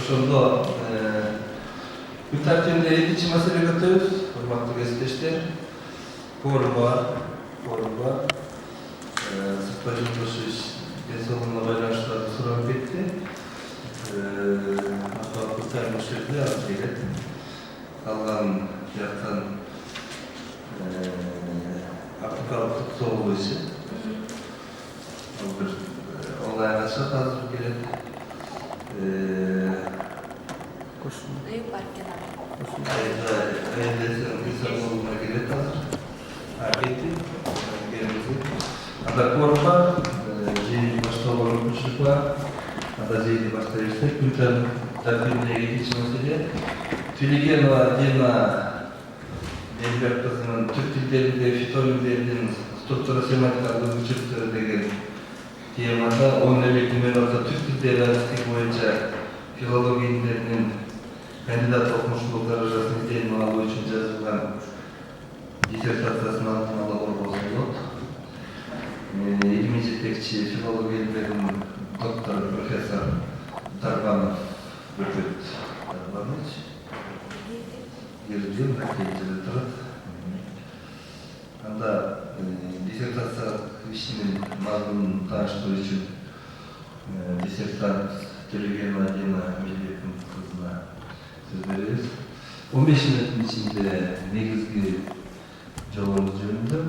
ошондо күн тартибинде экинчи маселеге өтөбүз. Урматтуу кесиптештер, форум бар. Сырттай жолдошуш денсаулыгына байланыштуу сурап кетти. Акыбалдуу тайм ошол жерде алып келет. Калган жактан Afrikалык токтоо боюнча ал бир онлайн ашат азыр келет. Үй паркина. Денсаулыгына келет азыр. Кетти. Анда форум бар, жыйын баштоого мүмкүнчүлүк бар. Анда жыйынды баштай берсек, күн тартибиндеги экинчи маселе Тилегенова Дина Элберкызынын түрк тилдеринде фитонимдердин структура семантикалык өзгөчөлүктөрү деген темада 10 мен алса түрк тилдери аналитики боюнча филология илимдеринин кандидат окумуштуулук даражасын изденим алуу үчүн жазылган диссертациясын алтын ала коргосун болот. Илимий жетекчи филология илимдеринин доктору профессор Тарганов Бөкөт Тарганович Ерден Академияда турат. Анда диссертациялык ишинин мазмунун тааныштыруу үчүн диссертант Тилегенова Дина кызына сөз беребиз. 15 мүнөттүн ичинде негизги жолу жөнүндө,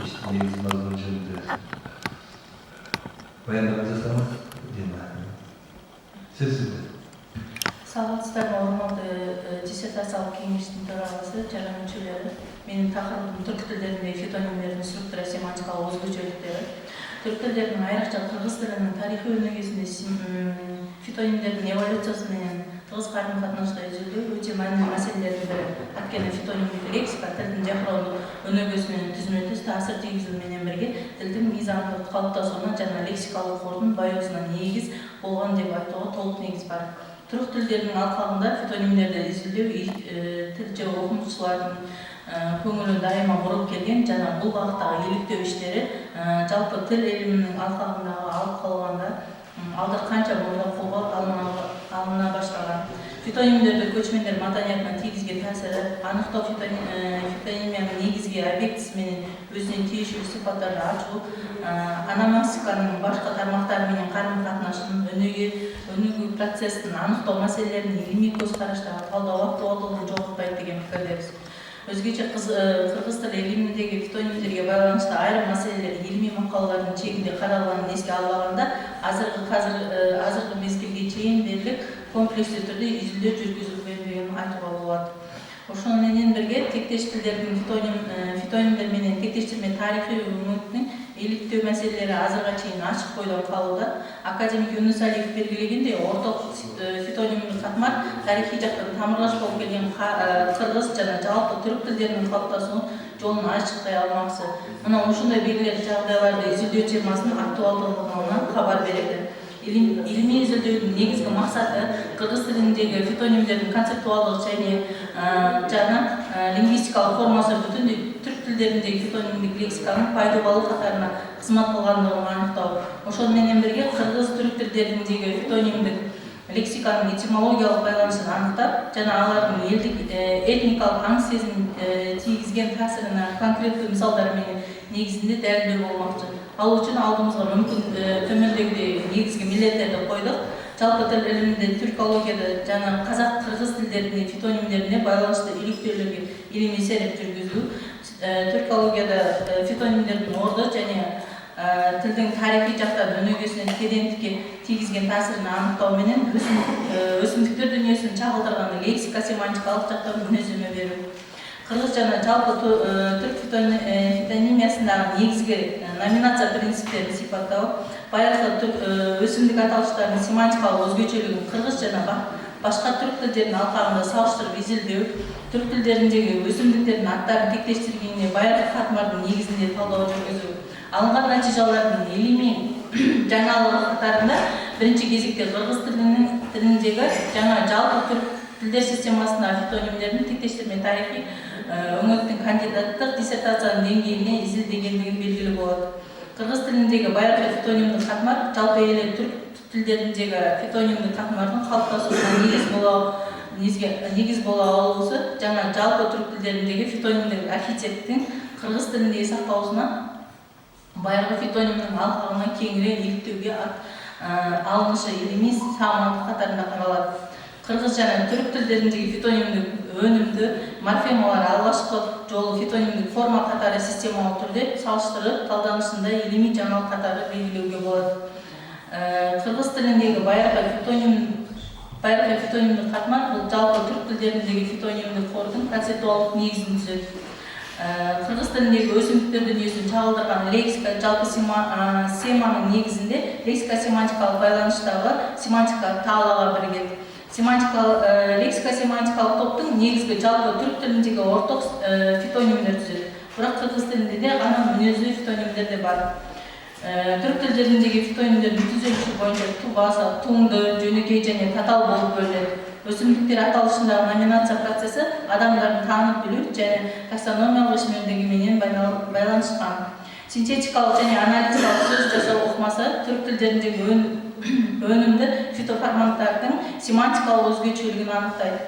иштин негизги мазмуну жөнүндө баяндама жасаңыз, Дина. Сөз сизде. Саламатсыздарбы, урматтуу диссертациялык кеңештин төрагасы жана мүчөлөрү. Менин такырыбым түрк тилдериндеги фитонимдердин структура семантикалык өзгөчөлүктөрү. Түрк тилдеринин айрыкча кыргыз тилинин тарыхый өнүгүүсүндө фитонимдердин эволюциясы менен тыгыз карым-катнашта изилдөө өтө маанилүү маселелердин бири. Анткени фитонимдик лексика тилдин жакыроолук өнүгүүсү менен түзмөтүз таасир тийгизүү менен бирге тилдин мыйзамдык калыптасууна жана лексикалык кордун байоосуна негиз болгон деп айтууга толук негиз бар. Түрк тилдеринин алкагында фитонимдерди изилдөө тил же окумчулардын көңүлүн дайыма буруп келген жана бул багыттагы иликтөө иштери жалпы тил илиминин алкагындагы алып калганда алда канча мурда колго алына баштаган. Фитонимдерде көчмөндөр маданиятына тийгизген таасири, аныктоо фитонимиянын негизги объектиси менен өзүнө тийиштүү сыпаттарды ачуу, аномастиканын башка тармактары менен карым-катнашын өнүгүү процессин аныктоо маселелерин илимий көз караштагы талдоо актуалдуулугун жоготпайт деген пикирдебиз. Өзгөчө кыргыз тили илиминдеги фитонимдерге байланыштуу айрым маселелер илимий макалалардын чегинде каралганын эске албаганда, азыркы мезгилге чейин дээрлик комплекстүү түрдө изилдөө жүргүзүлбөгөнүн айтууга болот. Ошону менен бирге тектеш тилдердин фитонимдер менен тектештирме тарыхый өмүрүнүн иликтөө маселелери азыркыга чейин ачык бойдон калууда. Академик Юнус Алиев белгилегендей, орток фитонимдик катмар тарыхый жактан тамырлаш болуп келген кыргыз жана жалпы түрк тилдеринин калыптасуу жолун ачыктай алмакчы. Мына ушундай белгилер жагдайларды изилдөө темасынын актуалдуулугунан кабар берет. Илимий изилдөөнүн негизги максаты кыргыз тилиндеги фитонимдердин концептуалдык жана лингвистикалык формасы бүтүндөй түрк тилдериндеги фитонимдик лексиканын пайдалуу катарына кызмат кылгандыгын аныктоо. Ошону менен бирге кыргыз түрк тилдериндеги фитонимдик лексиканын этимологиялык байланышын аныктап жана алардын элдик этникалык аң сезим тийгизген таасирин конкреттүү мисалдар менен негизинде далилдөө болмокчу. Ал үчүн алдымызга мүмкүн төмөндөгүдөй негизги милдеттерди койдук. Жалпы тил илиминде түркологияда жана казак-кыргыз тилдеринин фитонимдерине байланыштуу иликтөөлөргө илимий сереп жүргүзүү, түркологияда фитонимдердин ордо жана тилдин тарыхый жактан өнүгүүсүнө тереңдикке тийгизген таасирин аныктоо менен өсүмдүктөр дүйнөсүн чагылдырган лексика семантикалык жактан мүнөздөмө берүү. Кыргыз жана жалпы түрк фитонимиясындагы негизги номинация принциптерин сыйпаттоо, баягы өсүмдүк аталыштарынын семантикалык өзгөчөлүгүн кыргыз жана башка түрк тилдеринин алкагында салыштырып изилдөө, түрк тилдериндеги өсүмдүктөрдүн аттарын тектештиргенде баягы катмардын негизинде талдоо жүргүзүү. Алынган натыйжалардын илимий жаңалыгы катарында биринчи кезекте кыргыз тилиндеги жана жалпы түрк тилдер системасындагы фитонимдердин тектештирме тарыхый өңөттүн кандидаттык диссертациянын деңгээлине изилдегендиги белгилүү болот. Кыргыз тилиндеги баягы фитонимдик катмар жалпы эле түрк тилдеріндегі фитонимдік қатынардың қалыптасуына негіз бола алуысы жана жалпы түрк тилдеріндегі фитонимдік архетиптің қырғыз тіліндегі сақталуына байырғы фитонимнің алқағына кеңірек иликтөөгө алынышы илимий саамандык катарында каралат. Кыргыз жана түрк тилдеріндегі фитонимдик өнүмдү морфемалар алгачкы жолу фитонимдик форма катары системалык түрдө салыштырып талданышында илимий жаңылык катары белгилөөгө болот. Кыргыз тилиндеги байыркы фитонимдик катмар бул жалпы түрк тилдеріндеги фитонимдик кордун концептуалдык негизин түзөт. Кыргыз тилиндеги өсүмдүктөр дүнүйөсүн чагылдырган лексика жалпы семанын негизинде лексика-семантикалык байланыштагы семантика таалага биригет. Лексика-семантикалык топтун негизги жалпы түрк тилиндеги орток фитонимдер түзөт. Бирок кыргыз тилинде гана мүнөздүү фитонимдер да бар. Түрк тилдериндеги фитонимдердин түзүлүшү боюнча тубаса, туңды, жөнөкөй жана татал болуп бөлүнөт. Өсүмдүктөр аталышындагы номинация процесси адамдардын таанып билүү жана таксономиялык ишмердиги менен байланышкан. Синтетикалык жана аналитикалык сөз жасоо ыкмасы түрк тилдериндеги өнүмдү фитоформаттардын семантикалык өзгөчөлүгүн аныктайт.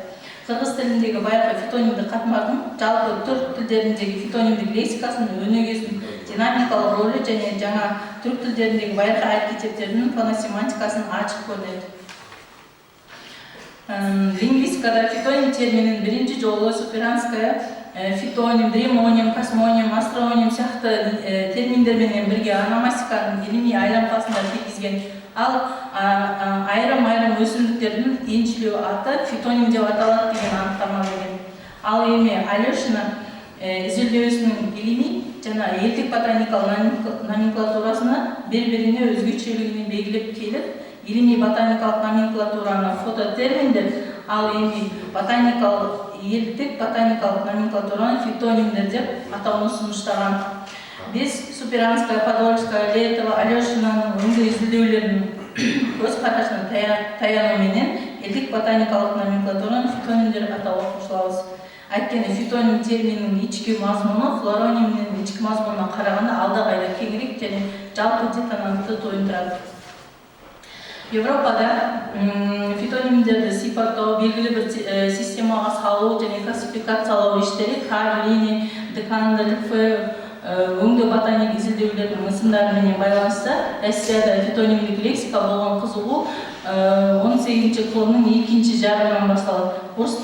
Кыргыз тилиндеги байыркы фитонимдик катмардын жалпы түрк тилдериндеги фитонимдик лексикасынын өнүгүүсүнүн динамикалык ролу жана жаңа түрк тилдериндеги байыркы архетиптердин фоносемантикасын ачык көрсөтөт. Лингвистикада фитоним терминин биринчи жолу суперанская фитоним, дремоним, космоним, астроним сыяктуу терминдер менен бирге ономастиканын илимий айлампасында киргизген. Ал айрым өсүмдүктөрдүн энчилүү аты фитоним деп аталат деген аныктама берген. Ал эми Алешина изилдөөсүнүн илимий жана элдик ботаникалык номенклатурасына бири-бирине өзгөчөлүгүн белгилеп келип, илимий ботаникалык номенклатураны фототерминдер, ал эми элдик ботаникалык номенклатураны фитонимдер деп атауну сунуштаган. Биз Суперанская, Подольская, Летова, Алешинанын өңдүү изилдөөлөрүнүн көз карашына таянуу менен элдик ботаникалык номенклатураны фитонимдер атап окумушталабыз. Айткени фитоним термининин ички мазмуну флоронимдин ички мазмунуна караганда алдагайда кеңирээк жана жалпы детонанттуу туюндурат. Европада фитонимдерди сыйпаттоо, белгилүү бир системага салуу жана классификациялоо иштери Карлини, Декандер, өңдөө ботаник изилдөөлөрүнүн ысымдары менен байланышса, Россияда фитонимдик лексика болгон кызыгуу 18-кылымдын экинчи жарымынан башталат. Орус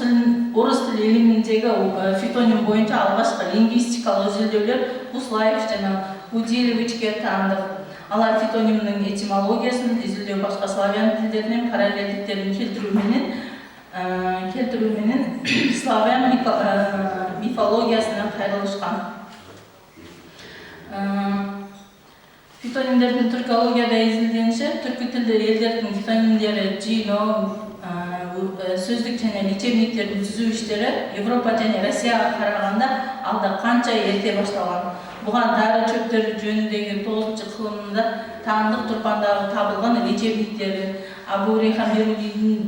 тили илиминдеги фитоним боюнча алгачкы лингвистикалык изилдөөлөр Буслаев жана Удилевичке таандык. Алар фитонимдин этимологиясын изилдөө башка славян тилдеринин параллелдиктерин келтирүү менен славян мифологиясына кайрылышкан. Фитонимдердин түркологияда изилдениши түркү тилдеги элдердин фитонимдери жыйноо, сөздүк жана лечебниктердин түзүү иштери Европа жана Россияга караганда алда канча эрте башталган. Буга дары чөптөрү жөнүндөгү 9-кылымда таандык турпандагы табылган лечебниктери Абу Рейхан Берулийдин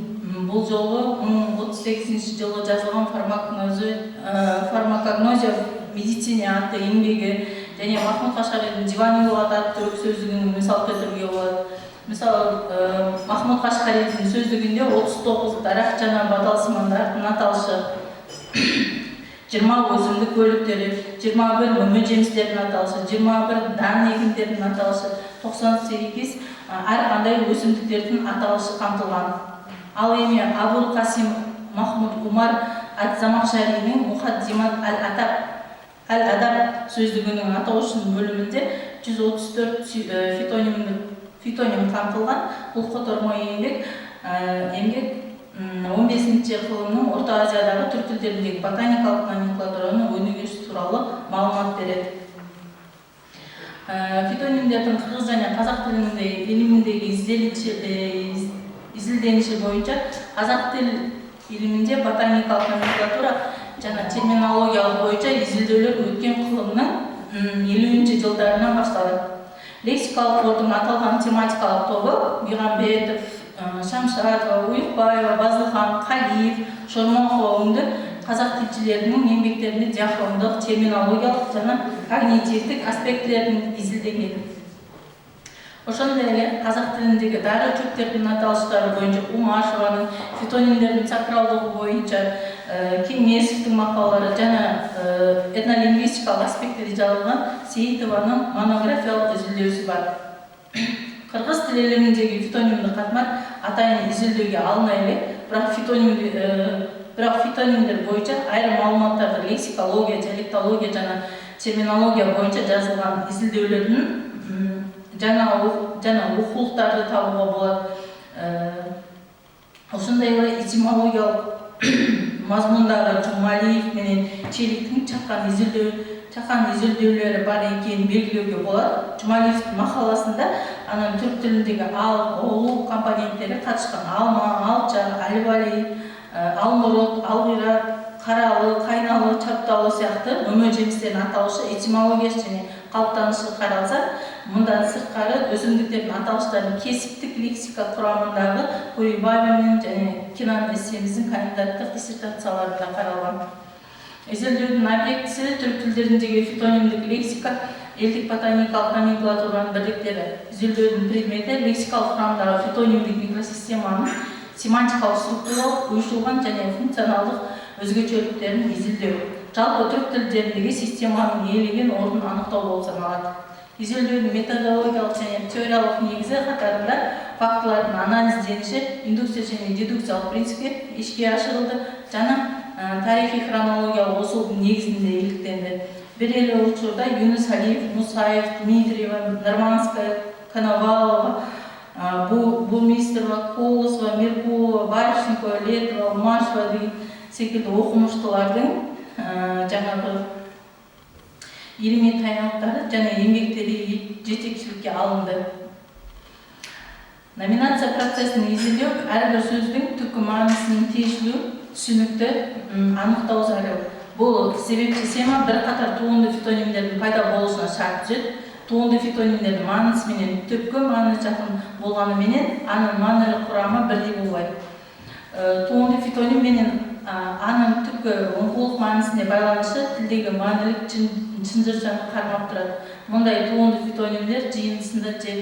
бул жолу 1938-жылы жазылган фармакогнозия в медицине атты эмгеги және Махмуд Кашкаридин Дивани лугат аттуу сөздүгүн мисал келтирүүгө болот. Мисалы Махмуд Кашкаридин сөздүгүндө 39 дарак жана бадалсымандардын аталышы, 20 өсүмдүк бөлүктөрү, 21 мөмө жемистердин аталышы, 21 дан эгиндердин аталышы, 98 ар кандай өсүмдүктөрдүн аталышы камтылган. Ал эми Абул Касим Махмуд Умар ат-Замахшаринин Мухаддимат ал-Адаб сөздүгүнүн аталышынын бөлүмүндө 134 фитоним камтылган. Бул котормо эмгек 15-кылымдын Орто Азиядагы түрк тилдериндеги ботаникалык номенклатуранын өнүгүшү тууралуу маалымат берет. Фитонимдердин кыргыз жана казак тилиндеги илиминдеги изилдениши боюнча казак тил илиминде ботаникалык номенклатура жана терминологиялык боюнча изилдөөлөр өткөн кылымдын 50-жылдарынан башталат. Лексикалык кордун аталган тематикалык тобу Бигамбетов, Шамшатова, Уюкбаева, Базылхан, Калиев, Шормонкова өңдү казак тилчилеринин эмгектеринде диахрондук, терминологиялык жана когнитивдик аспекттерин изилдеген. Ошондой эле казак тилиндеги дары чөптердин аталыштары боюнча Умашеванын, фитонимдердин сакралдыгы боюнча Кеңесовдун макалалары жана этнолингвистикалык аспектиде жазылган Сейитованын монографиялык изилдөөсү бар. Кыргыз тил элеминдеги фитонимдик катмар атайын изилдөөгө алына элек, бирок фитонимдер боюнча айрым маалыматтарды лексикология, диалектология жана терминология боюнча жазылган изилдөөлөрдүн жана окулуктарды табууга болот. Ошондой эле этимологиялык мазмундагы Жумалиев менен Челиктин чакан изилдөөлөрү бар экенин белгилөөгө болот. Жумалиевдин макаласында анын түрк тилиндеги ал, оолу компоненттери катышкан алма, алча, албали, алмурут, алгырат, каралы, кайналы, чапталы сыяктуу өмө жемиштердин аталышы этимологиясы және калыптанышы каралса, мындан сырткары өсүмдүктөрдүн аталыштарын кесиптик лексика курамындагы Куйбаевдин және Кинан эссемиздин кандидаттык диссертацияларында каралган. Изилдөөнүн объектиси түрк тилдериндеги фитонимдик лексика, элдик ботаникалык номенклатуранын бирликтери. Изилдөөнүн предмети лексикалык курамдагы фитонимдик микросистеманын семантикалык структуралык, уюшулган және функционалдык өзгөчөлүктөрүн изилдөө. Жалпы түрк тилдериндеги системанын ээлеген ордун аныктоо болуп саналат. Изилдөөнүн методологиялык және теориялык негизи катарында фактылардын анализдениши, индукция және дедукциялык принциптер ишке ашырылды жана тарихи хронологиялык осулдун негизинде иликтенди. Бир эле учурда Юнус Алиев, Мусаев, Дмитриева, Норманская, Коновалова, Бумистрова, Колосова, Меркулова, Барышникова, Летова, Умашева деген секилдүү окумуштуулардын жаңагы илимий тайналыктары жана эмгектери жетекчиликке алынды. Номинация процессин изилдөө ар бир сөздүн түпкү маанисин тийиштүү түшүнүктө аныктоо зарыл. Бул себепчи сема бир катар туунду фитонимдердин пайда болушуна шарт түзөт. Туунду фитонимдердин мааниси менен түпкү маани жакын болгону менен анын маанилик курамы бирдей болбойт. Туунду фитоним менен анын түпкү уңгулук маанисине байланышы тилдеги маанилик чынжырчаны кармап турат. Мындай туунду фитонимдер жыйынтысында же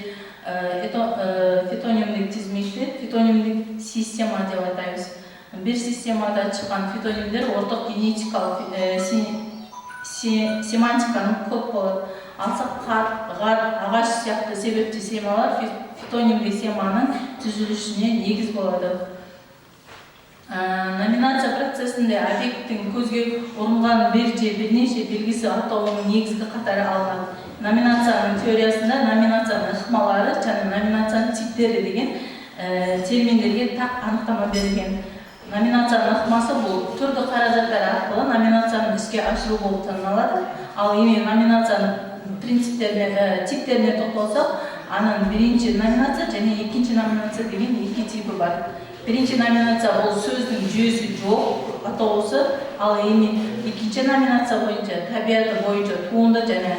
фитонимдик тизмекти, фитонимдик система деп атайбыз. Бир системада чыккан фитонимдер орток генетикалык семантиканы көп болот. Алсак кар, гар, агач сыяктуу себепчи семалар фитонимдик семанын түзүлүшүнө негиз болот. Номинация процессинде объекттин көзгө урулган бир же бирнече белгиси атоонун негизги катары алынат. Номинациянын теориясында номинациянын ыкмалары жана номинациянын типтери деген терминдерге так аныктама берилген. Номинациянын ыкмасы бул түрдүү каражаттар аркылуу номинациянын ишке ашыруу болуп саналат. Ал эми номинациянын принциптерине, типтерине токтолсок, анын биринчи номинация жана экинчи номинация деген эки типи бар. Биринчи номинация бул сөздүн жүйөсү жок атоосу, ал эми экинчи номинация боюнча табияты боюнча туунду жана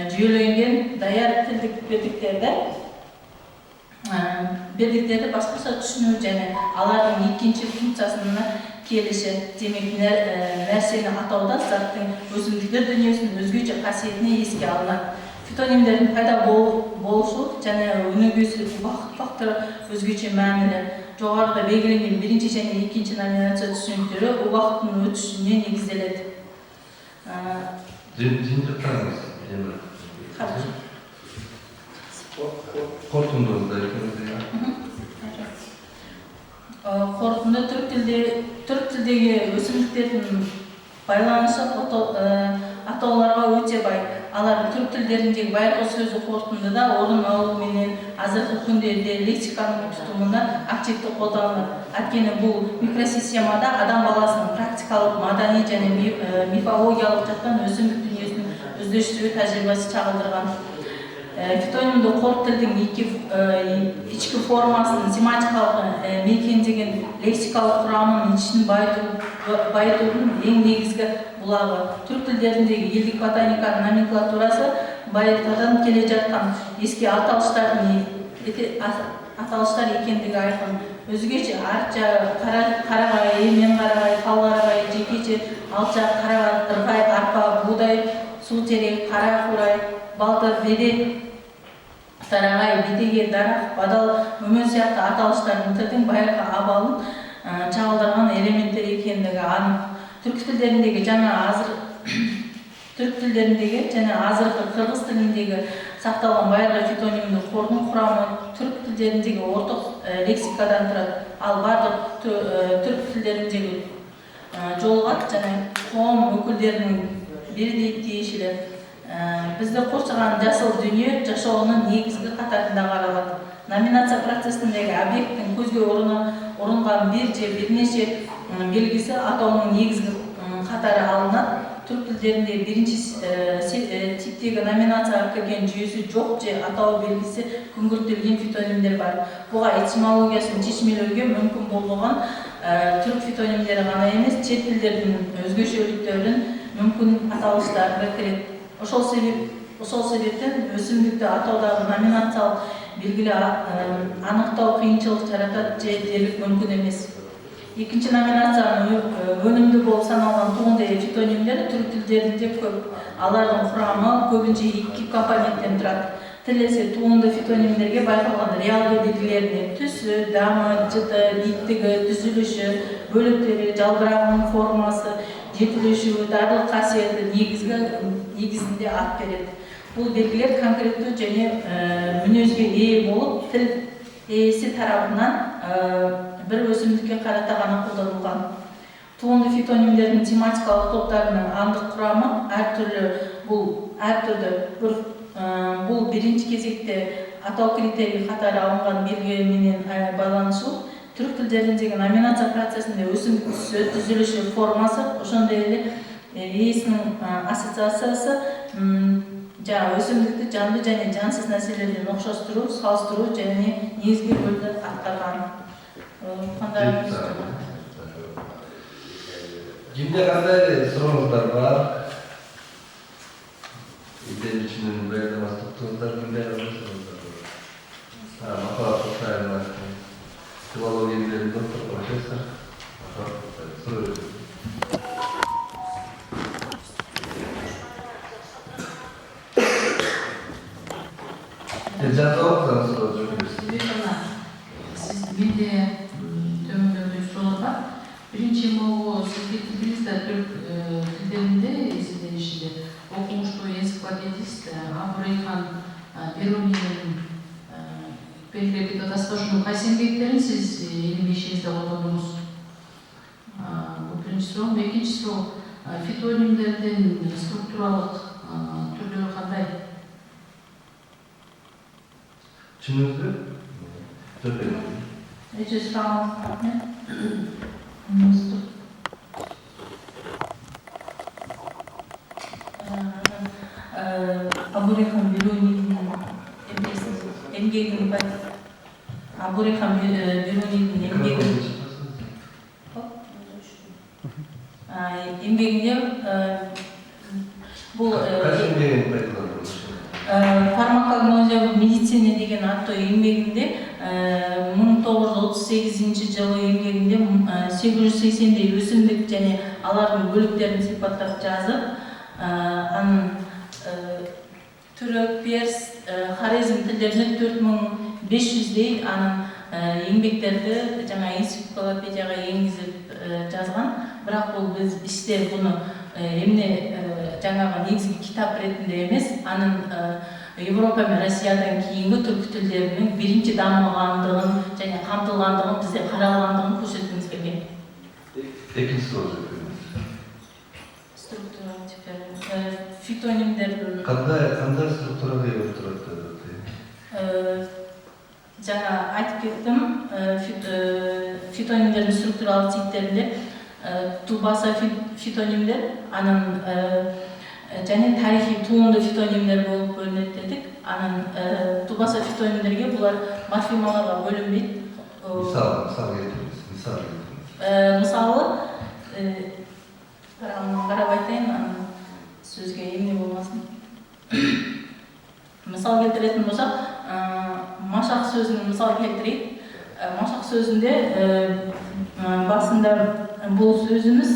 жүйөлөнгөн даяр тилдик бирликтерди башкача түшүнүү жана алардын экинчи функциясына келиши. Демек, нерсени атоодо заттын өсүмдүктөр дүйнөсүнүн өзгөчө касиетине эске алынат. Фитонимдердин пайда болушу жана өнүгүүсү убакыт фактору өзгөчө маанилүү. Жогоруда белгиленген биринчи жана экинчи номинация түшүнүктөрү убакыттын өтүшүнө негизделет. Жыйынтыктаңыз. Корутундууда Корутунда түрк тилдеги өсүмдүктөрдүн байланышы атоолорго өтө бай. Алар түрк тилдериндеги байыркы сөздүк корутундада орун алуу менен азыркы күндөрдө лексиканын тутумунда активдүү колдонулат. Анткени бул микросистемада адам баласынын практикалык, маданий жана мифологиялык жактан өсүмдүк дүйнөсүнүн өздөштүрүү тажрыйбасы чагылдырган. Фитонимдик корут тилдин ички формасынын семантикалык мекендеген лексикалык курамынын ичин байытуунун эң негизги булагы. Түрк тилдериндеги элдик ботаниканын номенклатурасы байыртадан келе жаткан эски аталыштар экендиги айкын. Өзгөчө арча, карагай, эмен карагай, кал карагай, жекече, алча, карагат, ыргай, арпа, буудай, суу терек, кара курай, балта, бере дарагай, бетеге, дарак, бадал, мөмөн сыяктуу аталыштардын тилдин байыркы абалын чагылдырган элементтер экендиги анык. Түрк тилдериндеги жана азыркы кыргыз тилиндеги сакталган байыркы фитонимдик кордун курамы түрк тилдериндеги орток лексикадан турат. Ал бардык түрк тилдериндеги жолугат жана коом өкүлдөрүнүн бирдей тиешелер. Бизди курчаган жасыл дүйнө жашоонун негизги катарында каралат. Номинация процессиндеги объекттин көзгө урунган бир же бирнече белгиси атоонун негизги катары алынат. Түрк тилдеринде биринчи типтеги номинацияга кирген жүйөсү жок же атоо белгиси күңгүртүлгөн фитонимдер бар. Буга этимологиясын чечмелөөгө мүмкүн болбогон түрк фитонимдери гана эмес, чет тилдердин өзгөчөлүктөрүн мүмкүн аталыштарга кирет. Ошол себептен өсүмдүктү атоодагы номинациялык белгилер аныктоо кыйынчылык жаратат же дерлик мүмкүн эмес. Экинчи номинациянын өнүмдүү болуп саналган туунду фитонимдер түрк тилдеринде көп. Алардын курамы көбүнчө 2 компоненттен турат. Тилесе туунду фитонимдерге байкалган реалдуу белгилерин түсү, дамы, жыты, биттиги, түзүлүшү, бөлүктөрү, жалбырагынын формасы, жетилишүү, даарылык касиети негизинде ат берет. Бул белгилер конкреттүү және мүнөзгө ээ болуп, тил ээси тарабынан bir өсүмдүккө карата гана колдонулган. Туунду фитонимдердин тематикалык топтарынын андык курамы ар түрдүү. Бул биринчи кезекте атоо критерий катары алынган белги менен байланышлуу. Түрк тилдериндеги номинация процессинде өсүмдүк түсү, түзүлүшү, формасы, ошондой эле ээсинин ассоциациясы жана өсүмдүктү жандуу жана жансыз нерселерден окшоштуруу, салыштыруу және негизги рөлдү аткарган. Кимде кандай сурооңуздар бар? Идея үчүн баяндамасы токтогуздар, кимде кандай сурооңуздар бар? Махабат Токтаева, филология илимдеринин доктор, профессор. Суроо. Жазып суроо жүргүзүңүз. Менде төмөндөгү суроолор бар. Биринчи могу сизге тилдеринизде түрк тилдеринде изилденишинде окумуштуу энциклопедист Абурейхан Берунинин белгилеп атасызбы, ушунун кайсы эмгектерин сиз илимий ишиңизде колдондуңуз? Бул биринчи суроо. Экинчи суроо, фитонимдердин структуралык түрлөрү кандай? Түшүндүңүзбү? Эче сұрағыңыз рахмет. Абурейхан Берунинин эмгегин бул фармакогнозия медицина деген аттуу эмгегинде 1938-жылы эмгегинде 880дей өсүмдүк және алардын бөлүктерин сипаттап жазып, анын түрк, перс, хорезм тилдеринде 4500дей анын эмгектерди жаңа энциклопедияга энгизип жазган. Бирок бул биз иште буну эмне жаңағы негизги китап ретинде эмес, анын Европа мен Россиядан кийинки түрк тилдеринин биринчи дамыгандыгын және камтылгандыгын бизде каралгандыгын көрсөткүбүз келген. Экинчи суроо жүргүзүңүз. Структура теперь фитонимдердин кандай структурада болуп турат? Жаңа айтып кеттим, фитонимдердин структуралык типтеринде тубаса фитонимдер, анын және тарихи туунду фитонимдер болуп бөлүнөт дедик. Анын тубаса фитонимдерге булар морфемаларга бөлүнбөйт. Мисалы, карап айтайын, анын сөзгө эмне болмасын. Мисал келтиретін болсақ, машақ сөзін мисал келтірейік. Машақ сөзінде басында бұл сөзіміз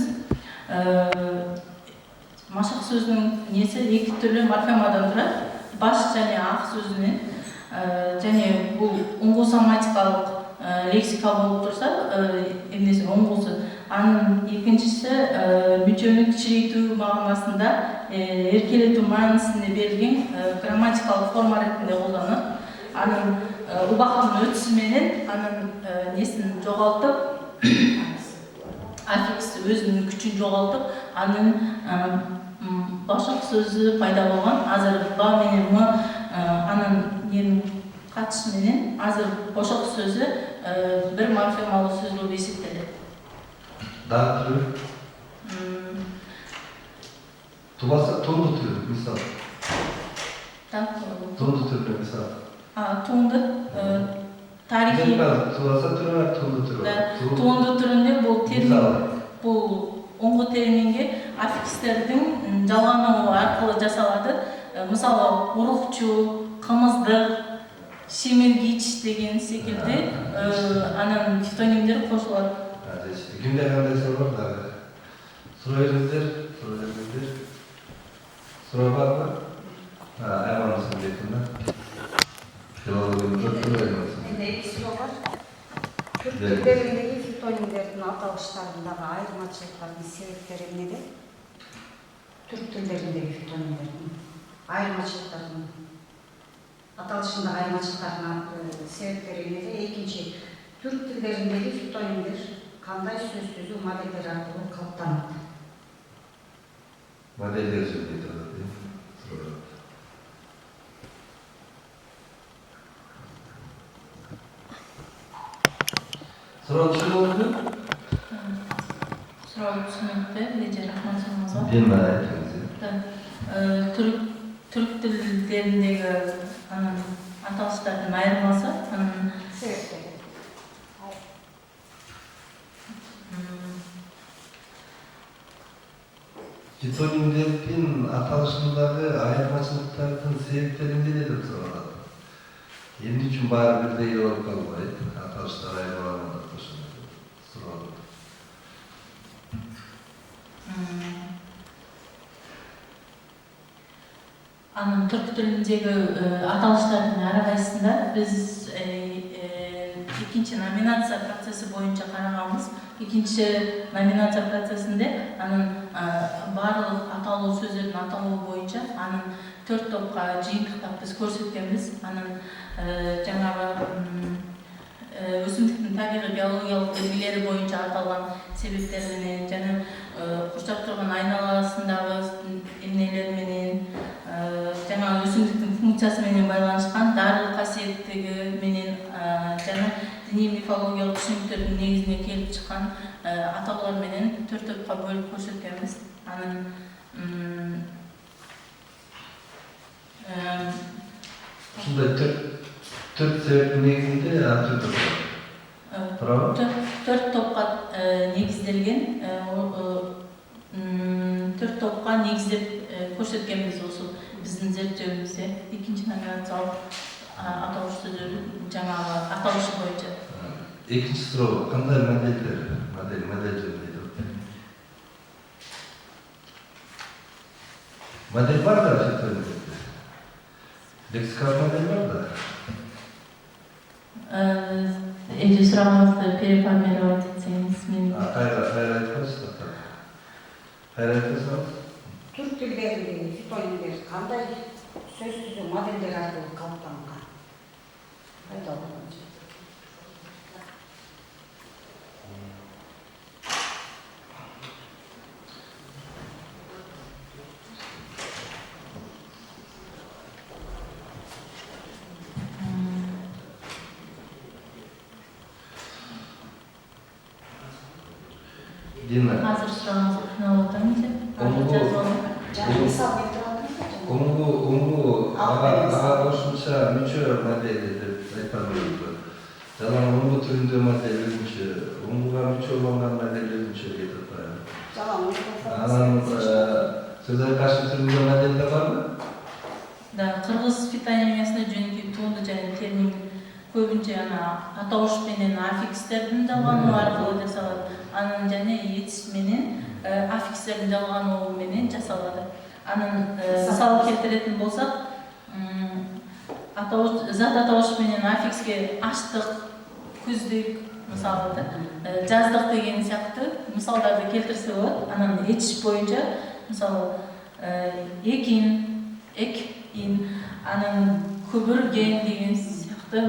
машақ сөзінің несі екі түрлі морфемадан тұрады. Баш және ақ сөзінен. Және бұл оңғу-соматикалық лексика болып тұрса, емнесі оңғусы. Анын екіншісі мүчөнү кичирейтүү мағынасында эркелетүү маанисинде берилген грамматикалык форма ретинде колдонот. Анын убактын өтүшү менен анын несин жогалтып, аффикс өзүнүн күчүн жогалтып, анын башак сөзү пайда болгон. Азыр ба менен м анын ненин катышы менен азыр башак сөзү бир морфемалуу сөз болуп эсептелет. Дагы түрү? Тубаса тунду түрү, мисалы. Тунду түрү, мисалы. Туунду тарихи. Тубаса түрү бар, тунду түрү бар. Туунду түрүндө бул термин, бул оңгу терминге аффикстердин жалгануу аркылуу жасалады. Мисалы, урукчу, кымыздык, шемиргич деген секилди анын фитонимдери кошулат. Кимде кандай суроо бар дагы? Суроо бериңиздер. Суроо барбы? Айманысың дейтин да. Менде эки суроо бар. Түрк тилдериндеги фитонимдердин аталыштарындагы айырмачылыктардын себептери эмнеде? Түрк тилдериндеги фитонимдердин айырмачылыктардын аталышындагы айырмачылыктардын себептери эмнеде? Экинчи, түрк тилдериндеги фитонимдер кандай сөз түзүү модельдер аркылуу калыптанат? Модельдер сөздөй турат, суроо. Суроо түшүнүңүзбү? Суроо түшүнүктүү, эже рахмат сұрағыңызға. Дема айтыңыз. Түрк тилдериндеги анын аталыштардын айырмасы, анын себептери. Фитонимдердин аталышындагы айырмачылыктардын себептери эмнеде деп суралат. Эмне үчүн баары бирдей болуп калбайт? Аталыштар айырмаланат деп суралат. Анын түрк тилиндеги аталыштардын ар кайсысында биз экинчи номинация процесси боюнча караганбыз. Экинчи номинация процессинде анын баардык аталуу сөздөрдүн аталуу боюнча анын 4 топко жыйынтыктап биз көрсөткөнбүз. Анын жанагы өсүмдүктүн табигый биологиялык белгилери боюнча аталган себептер менен жана курчап турган айналасындагы эмнелер менен жана өсүмдүктүн функциясы менен байланышкан дарылык касиеттиги менен жана диний мифологиялык түшүнүктөрдүн негизине келип чыккан атаулар менен 4 топко бөлүп көрсөткөнбүз. Анын ушундай төрт себептин негизинде турабы? 4 топко негизделген 4 топко негиздеп көрсөткөнбүз ушул биздин зерттөөбүздө. Экинчи номинациялык аталыш сөздөрү жаңагы аталышы боюнча. Экинчи суроо, кандай модельдер? Модель жөнүндө. Модель бар да фитонимдерде. Лексикалык модель бар да. Эже сурагыңызды переформировать этсеңиз мен. Кайра айткансыз да. Кайра айткансыз? Түрк тилдериндеги фитонимдер кандай сөз түзүү модельдер аркылуу калыптанган? Пайда болгон. Азыр сурагыңызды кыйналып атам эже. Мисал келтире аласызбы? Оңгу ага кошумча мүчө модели деп айткан болду. Жана оңгу түрүндө модель өзүнчө, оңгуга мүчө болгон модель өзүнчө деп атпайбы. Анан сөз айткан түрүндө модель да барбы? Да, кыргыз фитонимиясында жөнөкөй туунду жана термин көбүнчө аталыш менен аффикстердин жалгануу аркылуу жасалат. Анын жана этис менен аффикстердин жалгануу менен жасалат. Анын мисал келтиретін болсақ, зат атауыш менен аффикске аштык, күздүк, мисалы да, жаздык деген сыяктуу мисалдарды келтирсе болот. Анан этиш боюнча мисалы экин, ин, анан көбүрген деген сыяктуу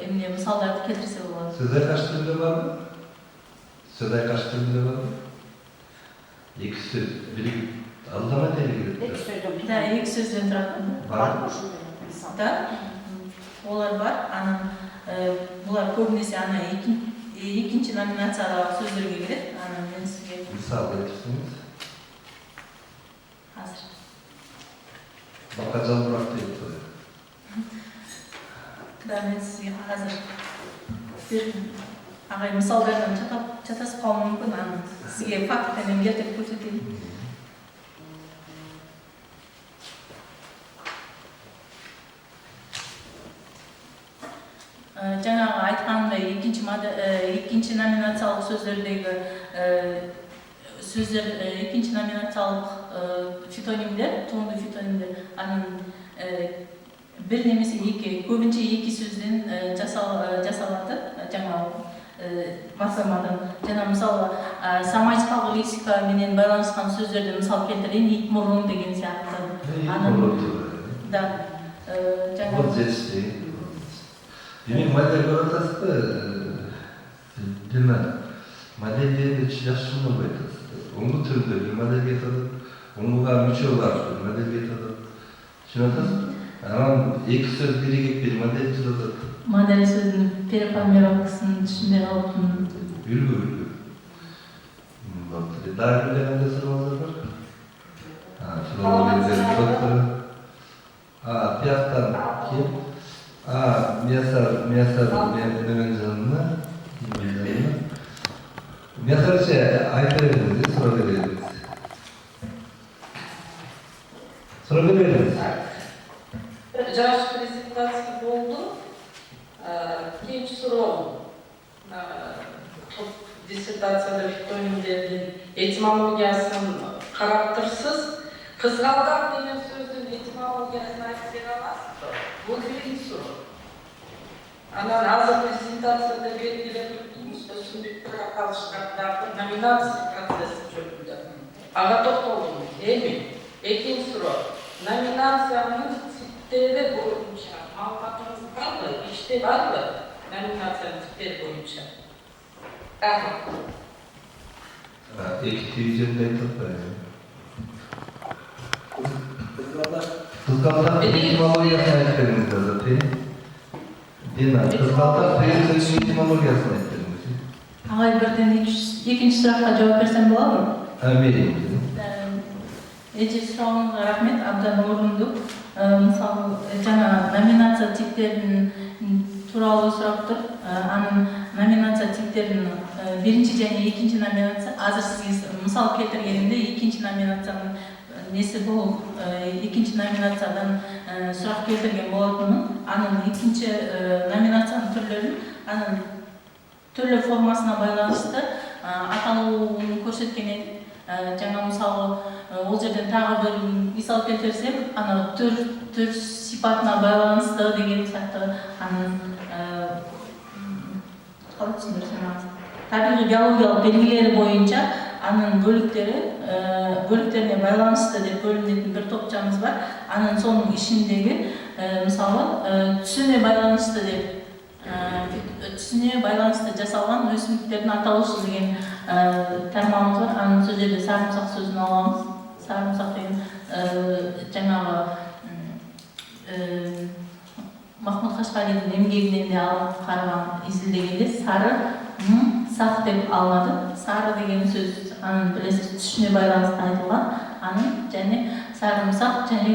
эмне мисалдарды келтирсе болот. Söz aykaç türlü var mı? Söz aykaç türlü var mı? İki söz, biri aldama değil. Эки сөздөн Да, эки сөздөн турат. Var. Да, олар бар. Анан булар көбүнесе ана экинчи номинациялуу сөздөргө кирет. Анан мен сизге Misal getirsiniz. азыр Bakacan bırak deyip duruyor. да мен сизге азыр агай мисалдардан чатасып калуу мүмкүн. Анан сизге факт менен келтирип көрсөтөйүн. Жаңағы айткандай экинчи номинациялык сөздөрдөгү сөздөр экинчи номинациялык фитонимдер, туунду фитонимдер анын бир немесе эки, көбүнчө эки сөздөн жасалат. Жаңағы басылмадан. Жана мисалы самайчкалык лексика менен байланышкан сөздөрдү мисал келтирейин. Ит мурун деген сыяктуу. Анын да Вот здесь и... Demek model öğretirse, demek modelleri yaşlı mı öğretirse, onu türlü bir model getirdi, onu var müçö var bir model getirdi. Şuna da, ama iki söz biri bir model çizildi. Model sözünün переформировкасын түшүнбөй калыптын. Ülgü. Daha bir de sıralazlar var. Filologların doktoru. Piyastan kim? Miyasar Mehmetcan'la Miyasar ayta veririz, soru veririz. Soru veririz. Жаш презентация болду. Кийинки суроо. Диссертацияда фитонимдердин этимологиясын караптырсыз. Кызгалдак деген сөздүн этимологиясын айтып бере аласызбы? Бул биринчи суроо. Анан азыр презентацияда белгилеп турдуңуз, өсүмдүктөр калышкандардын номинация процесси жөнүндө. Ага токтолдуңуз. Эми экинчи суроо. Номинациянын типтери боюнча маалыматыңыз барбы? Иште барбы? Номинациянын типтери боюнча. İki tüyüzünde tutmayın. Kızgaldak etimologiyasını ettiğimizde zaten. Kızgaldak tüyüzünün etimologiyasını ettiğimizde. Агай бирден экинчи суракка жооп берсем болобу? Әмейін. Эже сурооңузга рахмет, абдан орундуу. Мисалы, жана номинация типтерин тууралуу сураптыр. Анын номинация типтерин биринчи жана экинчи номинация. Азыр сизге мисал келтиргенимде экинчи номинациянын несі болуп, экинчи номинациядан сурак келтирген болотмун. Анын экинчи номинациянын түрлөрүн, анын түрлүү формасына байланыштуу аталууну көрсөткөн едик. Жаңа мисалы, ол жерден тагы бир мисал келтирсем, аны түр сипатына байланыштуу деген сыяктуу анын калай түшүндүрсөм азыр. Табигый биологиялык белгилери боюнча анын бөлүктерине байланыштуу деп бөлүнүлгөн бир топчамыз бар. Анын сонун ишиндеги мисалы түсүнө байланыштуу деп түсүнө байланыштуу жасалган өсүмдүктөрдүн аталышы деген тармагыбыз бар. Анын сөз жерде сарымсак сөзүн алабыз. Сарымсак деген жаңагы Махмуд Кашкаридин эмгегинен де алып караган изилдегенде сары сак деп алынады. Сары деген сөз анын билесиз түсүнө байланыштуу айтылган. Анын және сарымсак және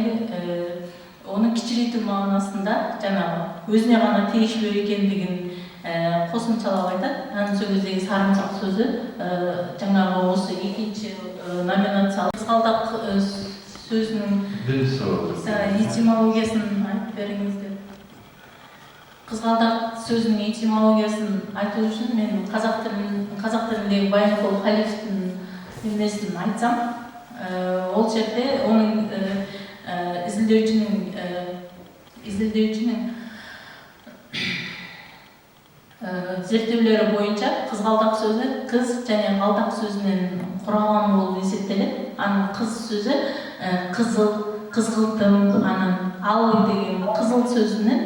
onun кичирейтүү маанасында жанагы өзүнө гана тийиштүү экендигин косумчалап айтат. Анын сөзүндөгү сарымсак сөзү жанагы осы экинчи номинациялык кызгалдак сөзүнүн этимологиясын айтып бериңиздер. Кызгалдак сөзүнүн этимологиясын айтуу үчүн мен казак тилиндеги Баянкул Халифтин эмесин айтсам, ол жерде onun izleyicinin изилдөөчүнүн зерттөөлөрү боюнча кызгалдак сөзү кыз жана калдак сөзүнөн куралган болуп эсептелет. Анын кыз сөзү кызыл, кызгылтым, анан ал деген кызыл сөзүнүн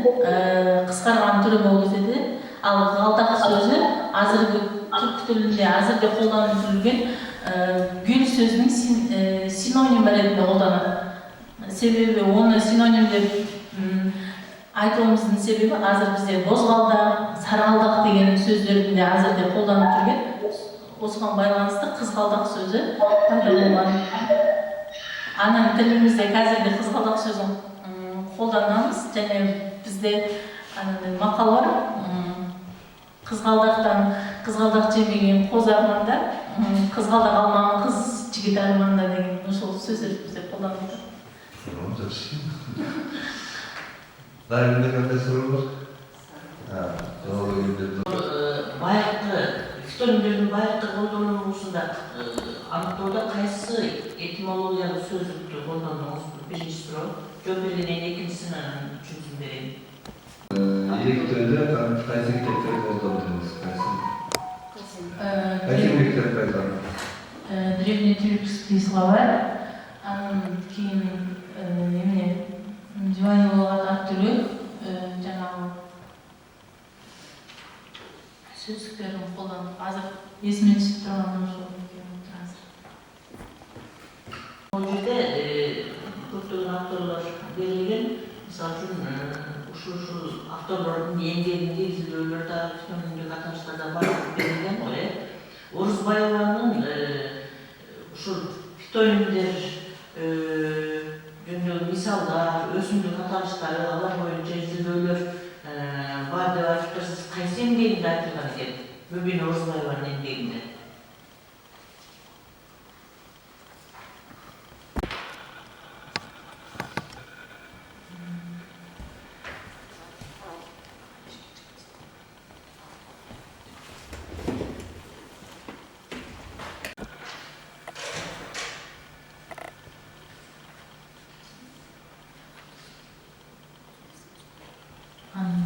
кыскарган түрү болуп эсептелет. Ал калдак сөзү азыркы түрк тилинде азыркы колдонуп жүргөн гүл сөзүнүн синоним ретинде колдонулат. Себеби оны синоним деп айтуумуздун себеби азыр бизде бозгалдак, саргалдак деген сөздөрдү азырда колдонуп жүргөн. Осуга байланыштуу кызгалдак сөзү пайда болгон. Анан тилимизде казирде кызгалдак сөзүн колдонобуз жана бизде макал бар. Кызгалдак жемеген коз арманда, кызгалдак алмаган кыз жигит арманда деген ошол сөздөр бизде колдонуп жатат. Жақсы. Дайында қандай сұрау бар? Байырғы, фитонимдердің байырғы қолданылуысында анықтауда қайсы этимологиялық сөздікті қолдануыңыз? Бірінші сұрау. Жөн бергеннен екіншісін үшіншісін берейін. Екі түрде қайсы мектептер қолданылыңыз? Қайсы мектептер пайдаланыңыз? Древнетюркский словарь, анан кийин эмне дивани болгон ат түрү жанагы сөздүктөрүн колдонуп азыр эсиме түшүп турган ошол азыр. Бұл жерде көптөгөн авторлар берилген, мисалы үчүн ушул авторлордун еңбегинде изилдөөлөр да фитонимдик аталыштар да бар берилген ғой. Орусбаеванын ушул фитонимдер жөнүндөгү мисалдар, өсүмдүк аталыштары, алар боюнча изилдөөлөр бар деп айтып тұрсыз. Кайсы эмгегинде айтылган экен? Мөбина Орусбаеванын эмгегинде.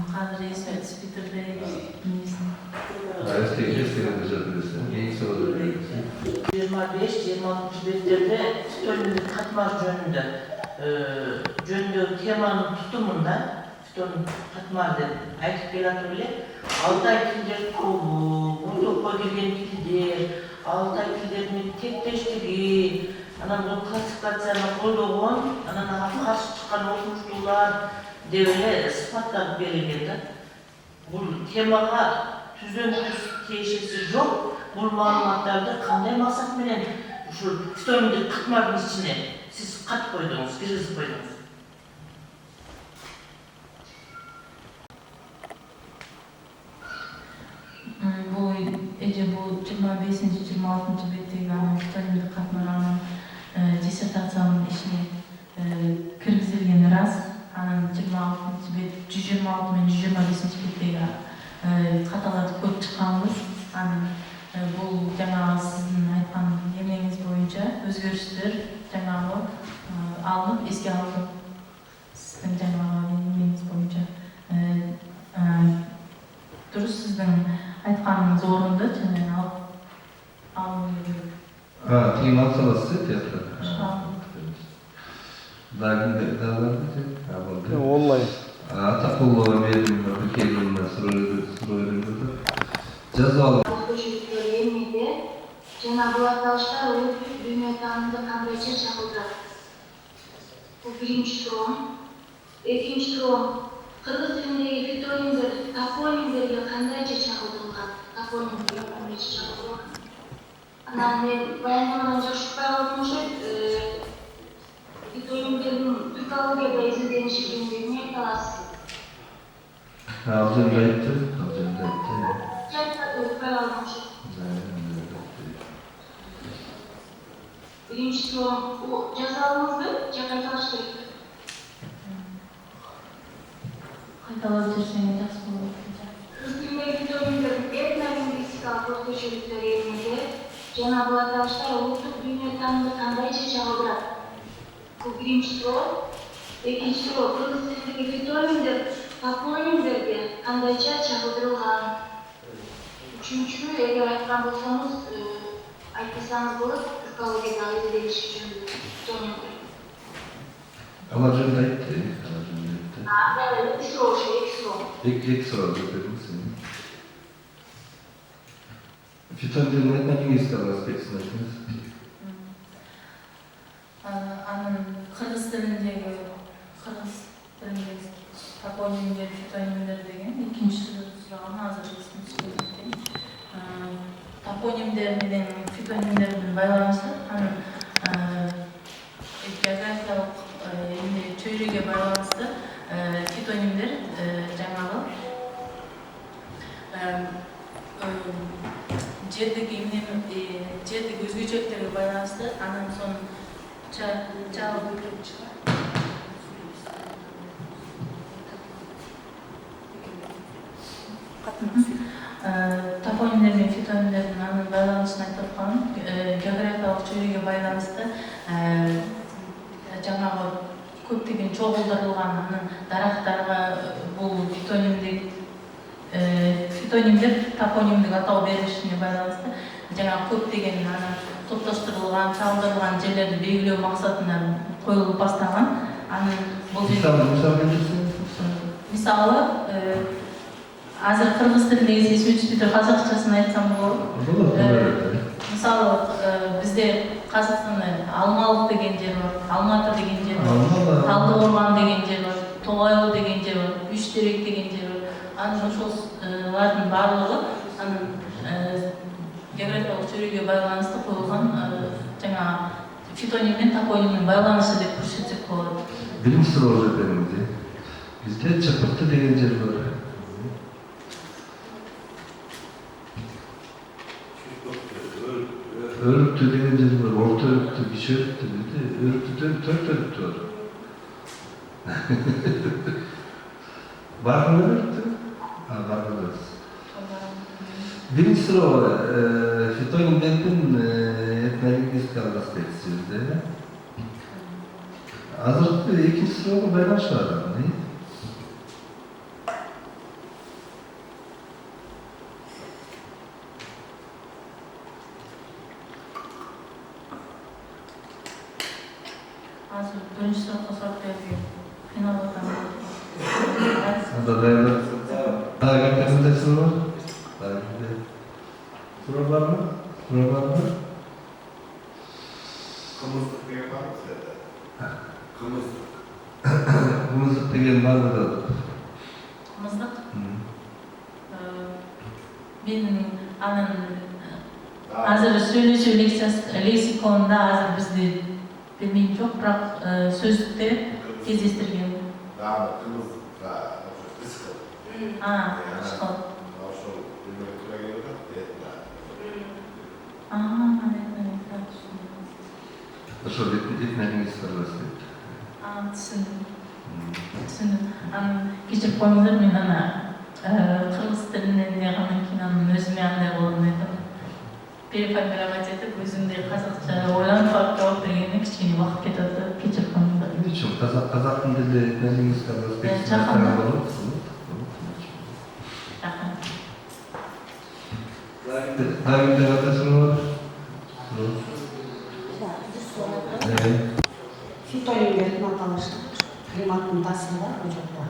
Қазір есіме түсіп кетірді несін. Естегенде жатырсың. Ең соңында. 25-26 беттерде фитонимдик катмар жөнүндө теманын тутумунда фитоним катмар деп айтып келатыр эле. Алтай тилдер тобу, бул топко кирген тилдер, алтай тилдеринин тектештиги, анан бул классификацияны колдогон, анан ага каршы чыккан окумуштуулар деп эле сыпаттап берилген да. Бул темага түзөңүз тиешеси жок. Бул маалыматтарды кандай максат менен ушул фитонимдик катмардын ичине сиз катып койдуңуз, киргизип койдуңуз? Бул 25-26 беттеги фитонимдик катмар диссертациянын ичине киргизилгени рас. Анан 26 бет 126 менен 125 беттеги каталарды көп чыкканбыз. Анан бул жаңағы сиздин айткан эмеңиз боюнча өзгөрүштөр жаңағы алынып эске алынып сиздин жаңағы эмеңиз боюнча дурус сиздин айтканыңыз орунду жана алынуу керек. Тыйым саласыз театр. Онлайн. Атакулова менин келгенине суроо жазалы. Жана бул аталыштар улуттук дүйнө таанымды кандайча чагылдырат? Бул биринчи суроо. Экинчи суроо. Кыргыз тилиндеги фитонимдер топонимдерге кандайча чагылдырылган? Топонимдерге кандайча чагылдырылган? Анан мен баяндамадан жакшы калдым окшойт. Фитонимдердин түркологияда изилдениши жөнүндө эмне айта аласыз? Абзал айтты. Биринчи суроо, жазалыңызды же кайталаш керекпи? Кайталап жүрсөңүз жакшы болот. Кыргыз тилиндеги фитонимдердин этнолингвистикалык өзгөчөлүктөрү эмнеде? Жана бул аталыштар улуттук дүйнө таанымды кандайча чагылдырат? Бул биринчи суроо. Экинчи суроо, кыргыз тилиндеги фитонимдер топонимдерге кандайча чагылдырылган? Үчүнчү, эгер айткан болсоңуз, айтпасаңыз болот, түркологияга изилдеш жөнүндө фитонимдер. Ала жөнүндө айтты. Эки суроо ошо, эки суроо. Екі сұрау өтеріңіз. Фитонимдердің этнолингвистикалық аспектісін айтыңыз. Анын кыргыз тилиндеги топонимдер, фитонимдер деген экинчи сураган азыр эсимде. Топонимдер менен фитонимдердин байланышы анын географиялык чөйрөгө байланыштуу фитонимдер жаңағы жердеги өзгөчөлүктөргө байланыштуу анан сонун топонимдер менен фитонимдердин анын байланышын айтып атканым географиялык чөйрөгө байланыштуу жаңағы көптеген чогулдурулган анын дарактарга бул фитонимдер топонимдик атоо берилишине байланыштуу жаңағы көптеген анан топтоштурулган, чагылдырылган жерлерди белгилөө максатында коюлуп баштаган. Анын бул мисалы азыр кыргыз тилиндеги эсиме түшпөй туруп казакчасын айтсам болот. Мисалы бизде Казакстанда Алмалык деген жер бар, Алматы деген жер бар, Талдыкоргон деген жер бар, Тоғайлы деген жер бар, Үчтерек деген жер бар. Анын ошолардын баардыгы анын географиялык чөйрөгө байланыштуу коюлган жаңа фитоним менен топонимдин байланышы деп көрсөтсөк болот. Биринчи суроо өтеріңіз. Бизде Чапырты деген жер бар. Өрүктү деген жер бар, орто өрүктү, кичи өрүктү деди. Өрүктүдөн 4 өрүктү бар. Баргы өрүктү? Баргы өрүктү. Биринчи суроо фитонимдердин этнолингвистикалык аспектисинде. Азыркы экинчи суроого байланышы бар. Азыр биринчи суракка сурап берген. Кыйналып атам. Кандай суроо бар? Суроо барбы? Кымыздык деген бар мı сізде? Кымыздык. Кымыздык деген барбы да? Кымыздык? Мен анын азыр сүйлөшүү лексиконунда азыр бизде билмейм жок, бирок сөздүктө кездештирген. Кымыздык, ысқыл. Ышкыл. Ошол билмек тура келип атат, Ошол этнолингвистикалык аспект. Түсіндім. Кешіріп қойыңыздар, мен ана қырғыз тілінен де ғаннан кейін өзіме андай болдым едім. Переформировать етіп, өзімде қазақша ойланып барып жауап бергенде кішкене уақыт кетеді, кешіріп қойыңыздар. Ничего, қазақтың тілі этнолингвистикалык аспектісіне қарап болады. Дайымда қандай бар? Фитонимдердин аталышы климаттын таасири бар бул жакта.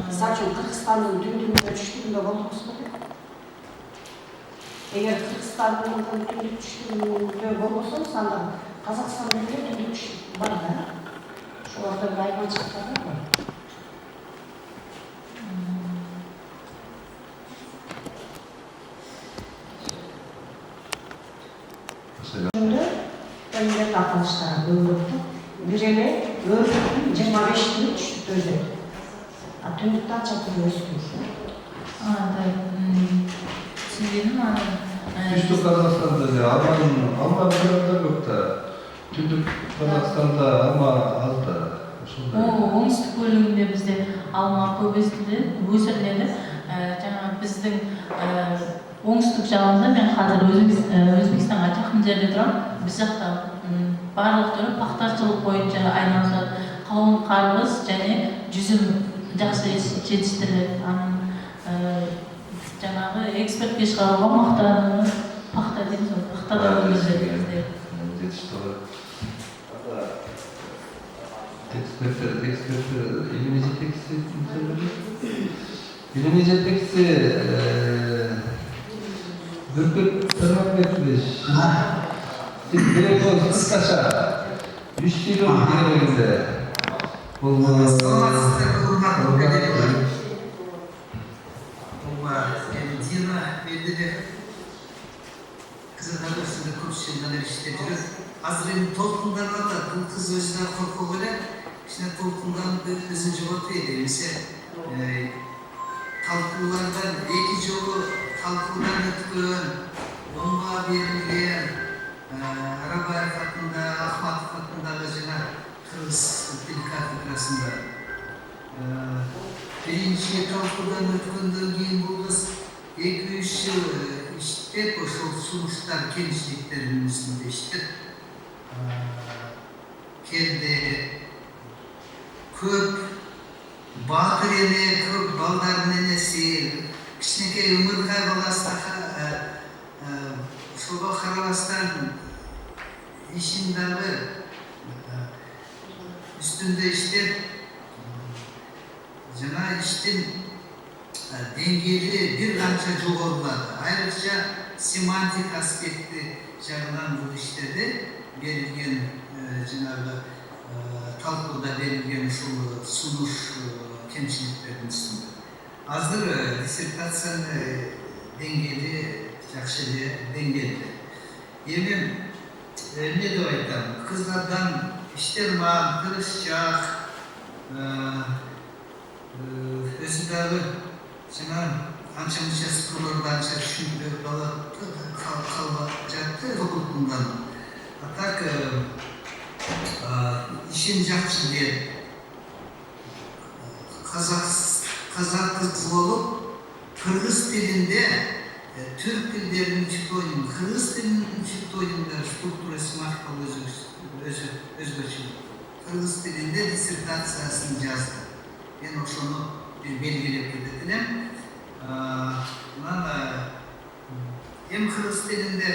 Мисалы үчүн Кыргызстандын түндүгүндө түштүгүндө болбосо керек. Эгер Кыргызстандын түндүк түштүгүндө болбосо, анда Казакстанда түндүк түштүк бар да. Ошолордо бир айырмачылыктар бар. Фитонимдердин аталыштары көбүрөөк. Бир эле өрүктүн 25 күнү түштүктө өсөт. Түндүктө анча көп өспөйт. Түсінгенім анын. Түштүк Казакстанда алма да көп да. Түндүк Казакстанда алма аз да. Оңтүстүк бөлүгүндө бизде алма көп өсүрүлөт. Жана биздин оңтүстүк жагында мен азыр Өзбекстанга жакын жерде турам. Биз жакта барлык түрү пахтачылык боюнча айналышат. кавун, карбыз және жүзүм жакшы жетиштирилет. Анын жанагы экспортко чыгарылган мактаны пахта дейбиз, пахтада өндүрүлөт. Ilimi жетекчиси Бүркүт Сырматбекович. Телефон кыскача 3 миллион дегенде. Бул Дина белгілі қызығалысында көп жылдар іштеп жүріп, азыр енді толқындар да бұл қыз өзіне қорқу келіп, ішіне толқындан өзін жоғалтып еді. Немесе талқылардан екі жолы талқылдан өткен, онға берілген Арабаев атында, Ахматов атындағы жаңа қырғыз тіл кафедрасында birinci talkıdan ötkünden keyin bu kız 2-3 yıl işlep ошол сунуштар келишtiklerinin üstünde işlep келди көп батыр эне көп балдардын энеси кичинекей ымыркай баласы ошого карабастан ишин дагы üstünde işlep жана иштин деңгээли бир канча жогорулады. Айрыкча семантик аспекти жагынан бул иштерде берилген жанагы талкууда берилген ушул сунуш кемчиликтердин үстүндө. Азыр диссертациянын деңгээли жакшы деңгээлде. Эми эмне деп айтам? Кыздардан иштер бар, тырышчак, өзі дағы жаңа анша-мұнша спорларды анша түшінбей қалып жатты ғылымдан. А так ішін жақсы дед. Қазақ қыз болып, қырғыз тілінде түрк тілдерінің читоним, қырғыз тілінің читонимдер структурасы маркалы өзгөчөлүк. Қырғыз тілінде диссертациясын жазды. Ben ошону белгилеп кетет элем. Эми кыргыз тилинде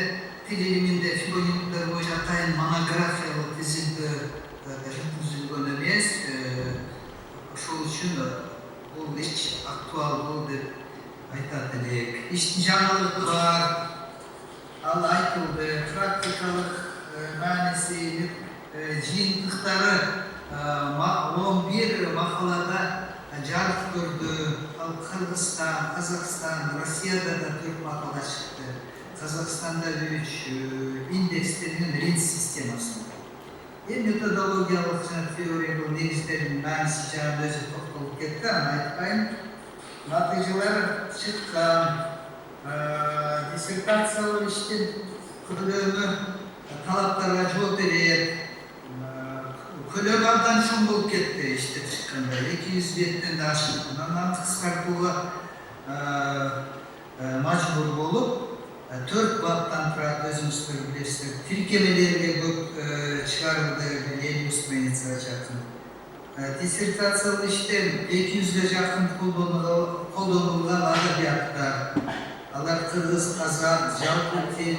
тил илиминде филологиялар боюнча атайын монографиялык тизилдөө жүргүзүлгөн эмес. Ошол үчүн бул иш актуалдуу деп айтат элек. Иштин жаңылыгы бар, ал айтылды, практикалык мааниси, жыйынтыктары 11 мақалада жарық көрді. Ал Қырғызстан, Қазақстан, Россияда да 4 мақала шықты. Қазақстанда 3 индекстерінің рейд системасында. Методологиялық теориялық негіздердің мәнісі жағында өзі тоқталып кетті, айтпайын. Натыйжалар шыққан, диссертациялық іштен күрделі талаптарға жооп береді. Көлөк абдан чоң болуп кетти иштеп чыкканда 200 беттен да ашып, анан кыскартууга мажбур болуп 4 баптан турат, өзүңүздөр билесиздер. Тиркемелерге көп чыгарылды, 50 страницага жакын. Диссертациялык иштен 200ге жакын колдонулган адабияттар. Алар кыргыз, казак, жалпы тил,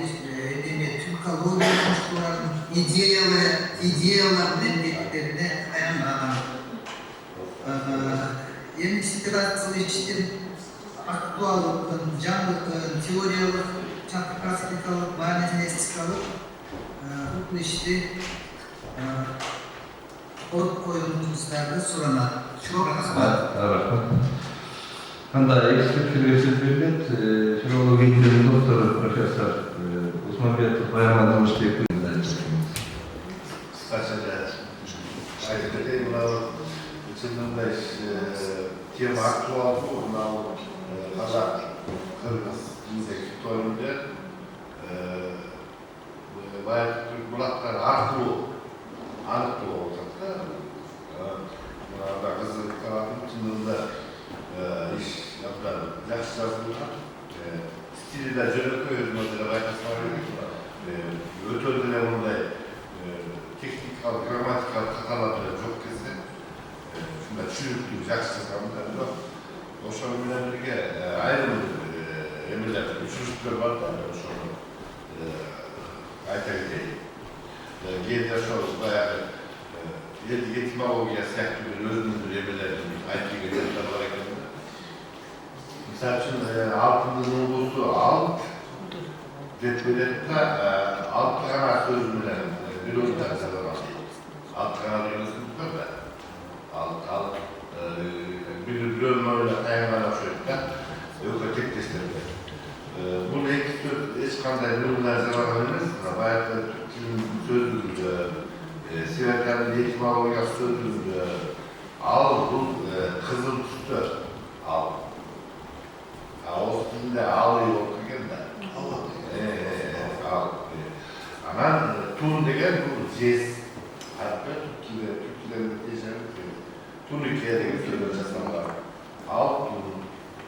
түркология коштуулардын идеялардын эмгектерине аянган. Эми диссертациялык иштин актуалдыкын, жаңылыкын, теориялык, практикалык, мааниси-эстетикалык бул ишти коюп коюңуздарды суранат. Рахмат. Кандай эксперттерге сөз берилет, филология илиминин доктору профессор Усманбетов Баян Адамышбеков. Кысқаша айтып кетейін, мынау мындай тема актуалдуу, мынау қазақ, қырғыз тіліндегі тойымда бұлақтар артылу, анықтылу болып жатыр. Мынада қызық қалатын шынында иш жақсы жазылған. Стилі де жөнөкөй өзүнө деле байкасына керек. Өтө деле мындай техникалык, грамматикалык каталар деле жок кезде çürüklük, jaksızlarında yok. O şöyle birlikte ayrı emirler, üçüncüler var da o şöyle ayta gideyim. Geriye şöyle bayağı etimologiya sektörü özümüzdür emirlerin ayta gideyim olarak misal için altının ulusu alt, detmelette alt kanal sözümlerin bir oyundan zaten alt kanal yönetimi var da alt bir bölümüyle dayanmadan şöyle yok tek testlerinde. Bu hiç kanday bölümler zamanlarımız bayağı Türkçenin sözlüğü, Sivert'in etimologya sözlüğü al bu kızıl tutar al. O dilde al yok degen de. Al. Aman tun degen bu cez. Hatta Türkçe'de diyeceğim ki tun ülkeye de söyleyeceğiz al tun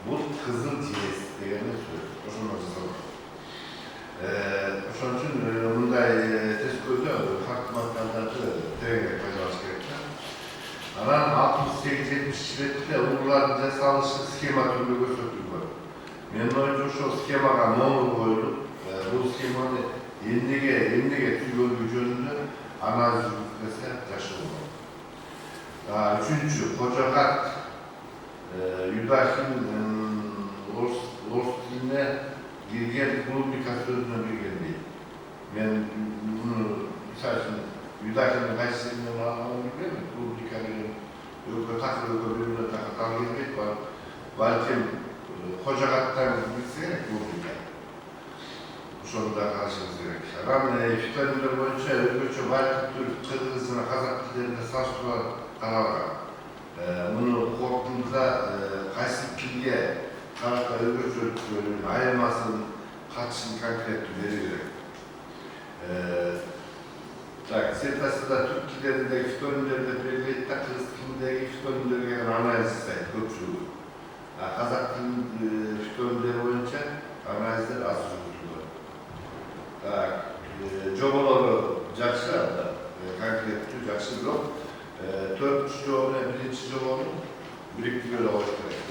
bu kızıl cez degeni söylüyor. Hoşuma gidiyor. Onun için bunda tezkürde farklı maddalerde tereyağı koyacağız gerekir. Ama 68-70'de uğurlar cesalışı skema türlü gösterdiler. Benim önce şu skemaga nomur koyulup, bu skemanı endege tüyör gücünde analiz yürütmesi taşınıyor. Üçüncü, Kocakat, Yudak'ın Rus diline girgen publikasyonuna bir geldi. Ben bunu misal için Yudak'ın kaçısından anlamını biliyor musun? Publikasyonu yok takılığı birbirine takılan girmek var. Belki Kocakat'tan gitse publika. Bu soruda karşınız gerek. Ben fikirlerimde boyunca Özgürçe Baltik Türk, Kırgız'ına, Kazak dillerinde saçtılar kanalığa. Bunu korktuğumuzda kaysın kilge Karaka Özgürçe ayırmasının kaçını konkret düzeyde gerek. Sertasında Türk dillerindeki fitoninlerinde birlikte Kırgız dilindeki fitoninlerine analiz etsek köpçülüğü. Kazak dilinin fitoninleri boyunca analizler az yürütülüyor. Jobaları Jakşar'da konkret Jakşar yok. Dördüncü jobalı, birinci jobalı biriktiğiyle oluşturacak.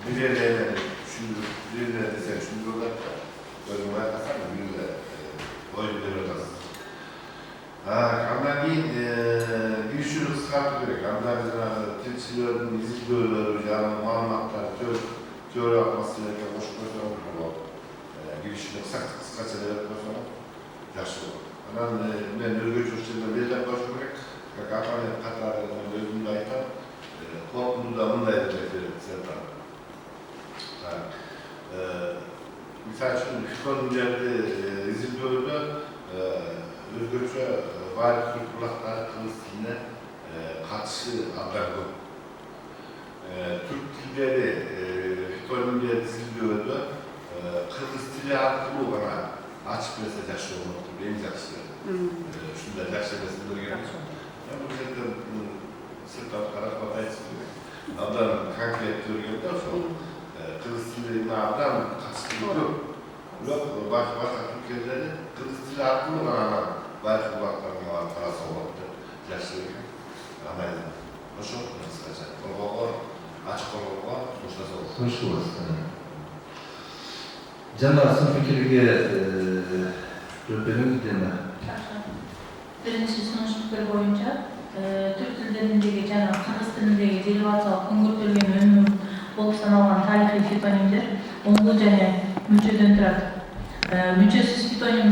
Birilerine düşündür, birilerine desen düşündür olarak da bölümler kasar mı? Biriyle oyunları kasar. Kandan bir sürü kıskartı gerek. Kandan tilçilerin, izliyorlar, yani muhammatlar, teori yapması gereken hoş koşuyor mu? Girişinde kısa çelerek koşuyor yaşlı olur. Ben örgü çocuklarına birden koşuyor. Kapanı katarlarından gözümde ayıtan korkunu da bunu da edecekler Sertan. Misal için Fikon'un geldi izliyordu. Özgürçe Vali Türk Kulakları Kılıçlı'nda katışı adlardı. Türk dilleri Fikon'un geldi izliyordu. Kırgız dili hakkı bana açık mesaj yaşlı olmaktır. Benim yaşlı. Şunda yaşlı mesajları gelmiş. Ben bu yüzden sırtlar karaklatayı istiyorum. Adam konkret görüyorlar sonra Kırgız dilini adam kaçtı yok. Yok, başka Türkiye'de Kırgız dili hakkı bana belki kulaklarına var, parası olacaktı. Yaşlıyken. Ama hoş oldu kısaca. O açık olarak hoşlasa oldu. Hoş olsun. Canlarsın fikirge röperin gidene. Birinci sonuçlukları boyunca Türk dillerindeki және Kırgız dilindeki derivatsiялық көңгөртөлгөн өнүм болуп саналган тарихи фитонимдер оңгул және мүчөдөн турат. Мүчөсүз фитоним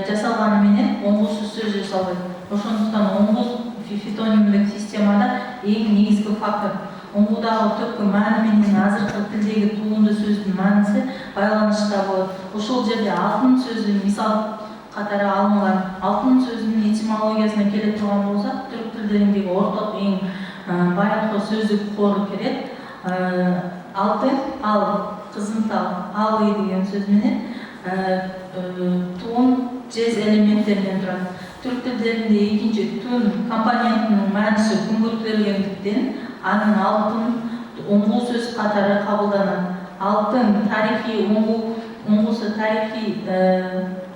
жасалганы менен оңгулсуз сөз жасалбайт. Ошондуктан оңгул фитонимдик системада эң негизги фактор оңгулдагы түпкү маани менен азыркы тилдеги туунду сөздүн мааниси байланышта болот. Ошол жерде алтын сөзү мисал катары алынган. Алтын сөзүнүн этимологиясына келе турган болсак, түрк тилдериндеги орток эң байыркы сөздүк кору керек. Алтын, ал, кызымтал, ал деген сөз менен тун, жез элементтеринен турат. Түрк тилдеринде экинчи тун компонентинин мааниси күнгөртүлгөндүктөн анын алтын оңгул сөз катары кабылданат. Алтын тарихи оңгулсу тарихи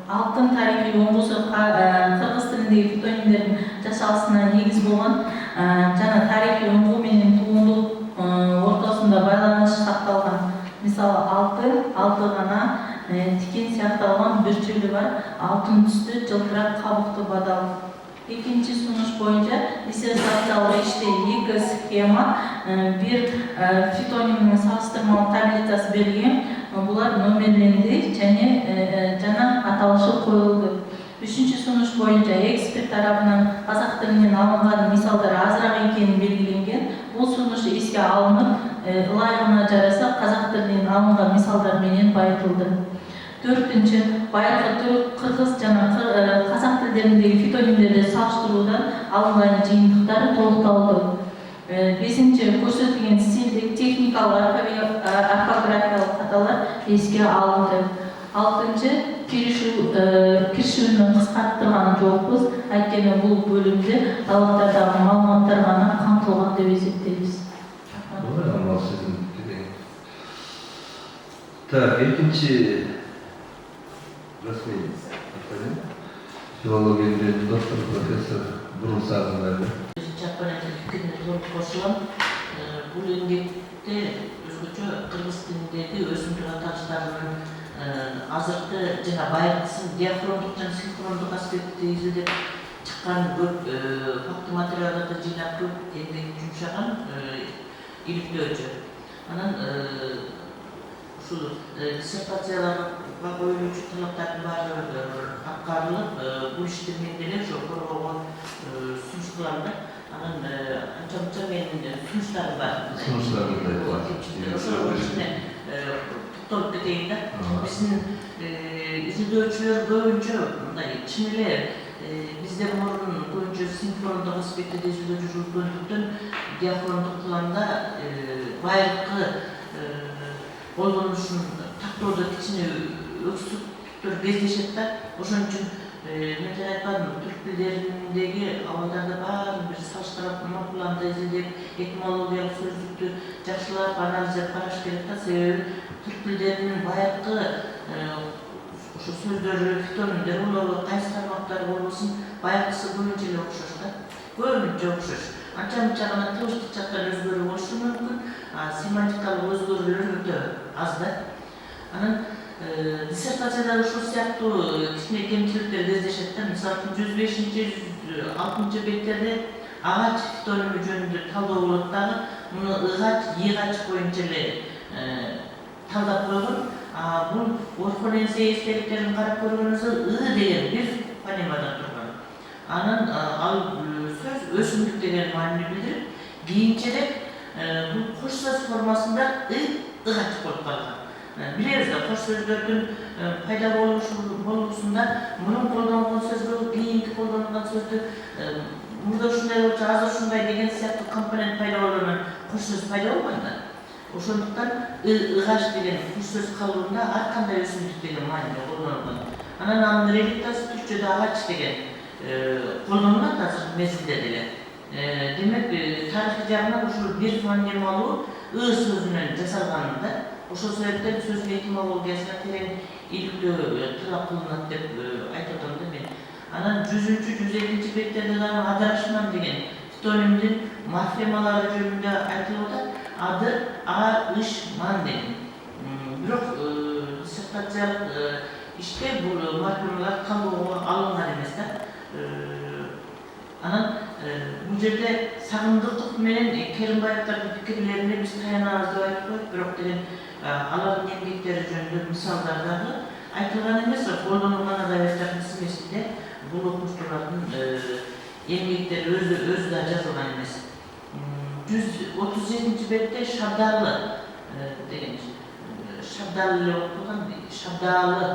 алтын тарихи оңгулсу кыргыз тилиндеги фитонимдердин жасалышына негиз болгон жана тарихи унгу менен туундук ортосунда байланыш сакталган. Мисалы алты гана тикен сыякталган бир чүлү бар, алтын түстүү жылтырак кабыктуу бадал. Экинчи сунуш боюнча диссертациялык иште эки схема, бир фитонимдин салыштырмалык таблицасы берилген. Булар номерленди жана аталышы коюлду. Üçüncü sunuş boyunca ekspert tarafından Kazak tilinden alıngan misallar azırak ekeni belgilengen. Bu sunuş eske alınıp layığına jarasa Kazak tilinden alıngan misallar menen bayıtıldı. Dördüncü, bayırkı Türk, Kırgız jana Kazak tillerindeki fitonimlerle salıştırуудан alıngan жыйынтыктары толукталды. Beşinci, көрсөтүлгөн стилдик, техникалык, орфографиялык каталар эске алынды. Altıncı, киришүүнү кыскарттырган жокпуз, анткени бул бөлүмдө талаптардагы маалыматтар гана камтылган деп эсептейбиз. Так, экинчи расмий филология илимдеринин доктору профессор Бурун Сагынбаев. Жапония пикирине кошулам. Бул эмгекте өзгөчө кыргыз тилиндеги өсүмдүк аталыштарынын азыркы жана байыркысын диахрондук жана синхрондук аспектти изилдеп чыккан көп факты материалдарды жыйнап көп эмгек жумшаган иликтөөчү. Анан ушул диссертацияларга коюлуучу талаптардын баары аткарылып, бул ишти мен деле ошо коргоого сунуш кылам да. Анан анча-мынча менин сунуштарым бар. Ошол ишине топ кетейин да. Биздин изилдөөчүлөр көбүнчө мындай чын эле бизден мурун көбүнчө синхрондук аспектти изилдөө жүргөндүктөн диахрондук планда байыркы колдонушун тактоодо кичине өксүктөр кездешет да. Ошон үчүн мен жана айтканым, түрк тилдериндеги абалдарды баарын бир салыштырмалык планда изилдеп, этимологиялык сөздүктү жакшылап анализдеп караш керек да. Себеби түрк тилдеринин байыркы ошо сөздөрү, фитонимдер, улуу кайсы тармактары болбосун, байыркысы көбүнчө эле окшош да. Көбүнчө окшош. Анча-мынча гана тыбыштык жактан өзгөрүү болушу мүмкүн, семантикалык өзгөрүүлөр өтө аз да. Анан диссертацияда ушул сыяктуу кичине кемчиликтер кездешет да. Мисалы 105-106 беттерде агач фитоними жөнүндө талдоо болот дагы, муну ыгач, ийгач боюнча эле талдап койгон. Бул орфоненсе эстеликтерин карап көргөнүбүздө деген бир фонемадан турган. Анан ал сөз өсүмдүк деген маанини билдирип, кийинчерээк бул кош сөз формасында ыгач болуп калган. Билебиз да, кош сөздөрдүн пайда болуусунда мурун колдонгон сөздү, кийинки колдонгон сөздү мурда ушундай болчу, азыр ушундай деген сыяктуу компонент пайда болгондон кош сөз пайда болгон да. Ошондуктан ыгач деген кош сөз калуунда ар кандай өсүмдүк деген мааниде колдонулган. Анан анын реликтасы түркчөдө агач деген колдонулат азыр мезгилде деле. Демек, тарыхый жагынан ушул бир фонемалуу сөзүнөн жасалган да. Ошол себептен сөздүн этимологиясына терең иликтөө талап кылынат деп айтып атам да мен. Анан 100-150 беттерде дагы адарашман деген фитонимдин морфемалары жөнүндө айтылып атат. Ады а-ыш-ман деген. Бирок диссертациялык иште бул морфемалар талоого алынган эмес да. Анан бул жерде Сагындыков менен Керимбаевдардын пикирлерине биз таянабыз деп айтып коет, бирок деген алардын эмгектери жөнүндө мисалдар дагы айтылган эмес, колдонулган адабияттардын смесинде бул окумуштуулардын эмгектери өзү да жазылган эмес. 137 бетте Шабдалы деген Шабдалы окулган, Шабдалы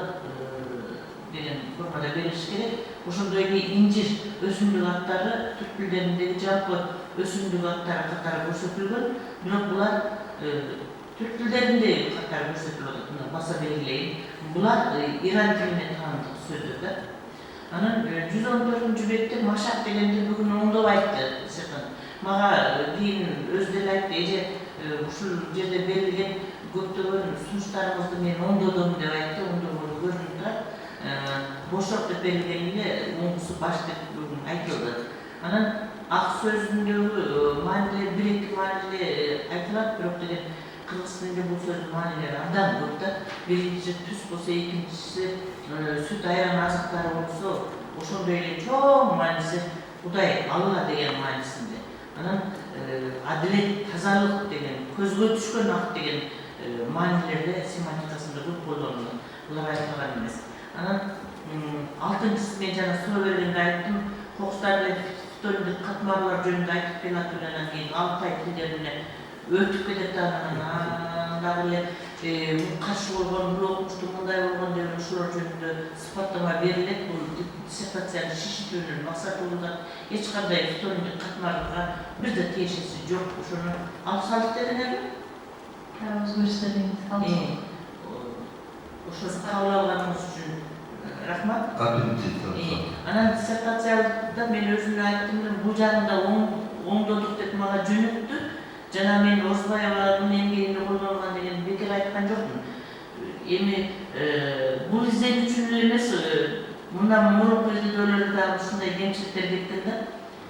деген формада берилиш керек. Ошондой эле инжир өсүмдүк аттары түрк тилдериндеги жалпы өсүмдүк аттары катары көрсөтүлгөн, бирок булар түрк тилдеринде катары көрсөтүлүп атат. Мына баса белгилейин. Булар Иран тилине таандык сөздөр да. Анан 114 бетте Машак дегенди бүгүн оңдоп айтты Серхан. Мага кийин өзү деле айтты, эже ушул жерде берилген көптөгөн сунуштарыңызды мен оңдодум деп айтты. Оңдогону көрүнүп турат. Бошок деп белгилегенде оңгусу баш деп бүгүн айтылды. Анан ак сөзүндөгү маанилер бир-эки мааниле айтылат, бирок деген кыргыз тилинде бул сөздүн маанилери абдан көп да. Биринчиси түс болсо, экинчиси сүт айран азыктары болсо, ошондой эле чоң мааниси Кудай Алла деген маанисинде. Анан адилет, тазалык деген, көзгө түшкөн ак деген маанилерде семантикасында көп колдонулат. Булар айтылган эмес. Анан алтынчысы мен жана суроо бергенде айттым, кокустар фитонимдик катмарлар жөнүндө айтып келатыр, анан кийин алтай тилдерине өтүп кетет, анан дагы эле каршы болгон, бул окумушту мындай болгон деп ошолор жөнүндө сыпаттама берилет. Бул диссертацияны шишитүүнүн максаты болот. Эч кандай фитонимдик катмарга бирде тиешеси жок. Ошону алып салдык дегенерби? Өзгөрүштөр Ошону кабыл алганыңыз үчүн рахмат. Аппетит. Анан диссертацияларда мен өзүм айттым, бул жагында оңдодук деп мага жөнөттү. Жана мен Орусбаеванын эмгегинде колдонулган деген бекер айткан жокмун. Эми бул изденүүчүн эмес, мындан мурунку изилдөөлөрдө дагы ушундай кемчиликтер кеткен да.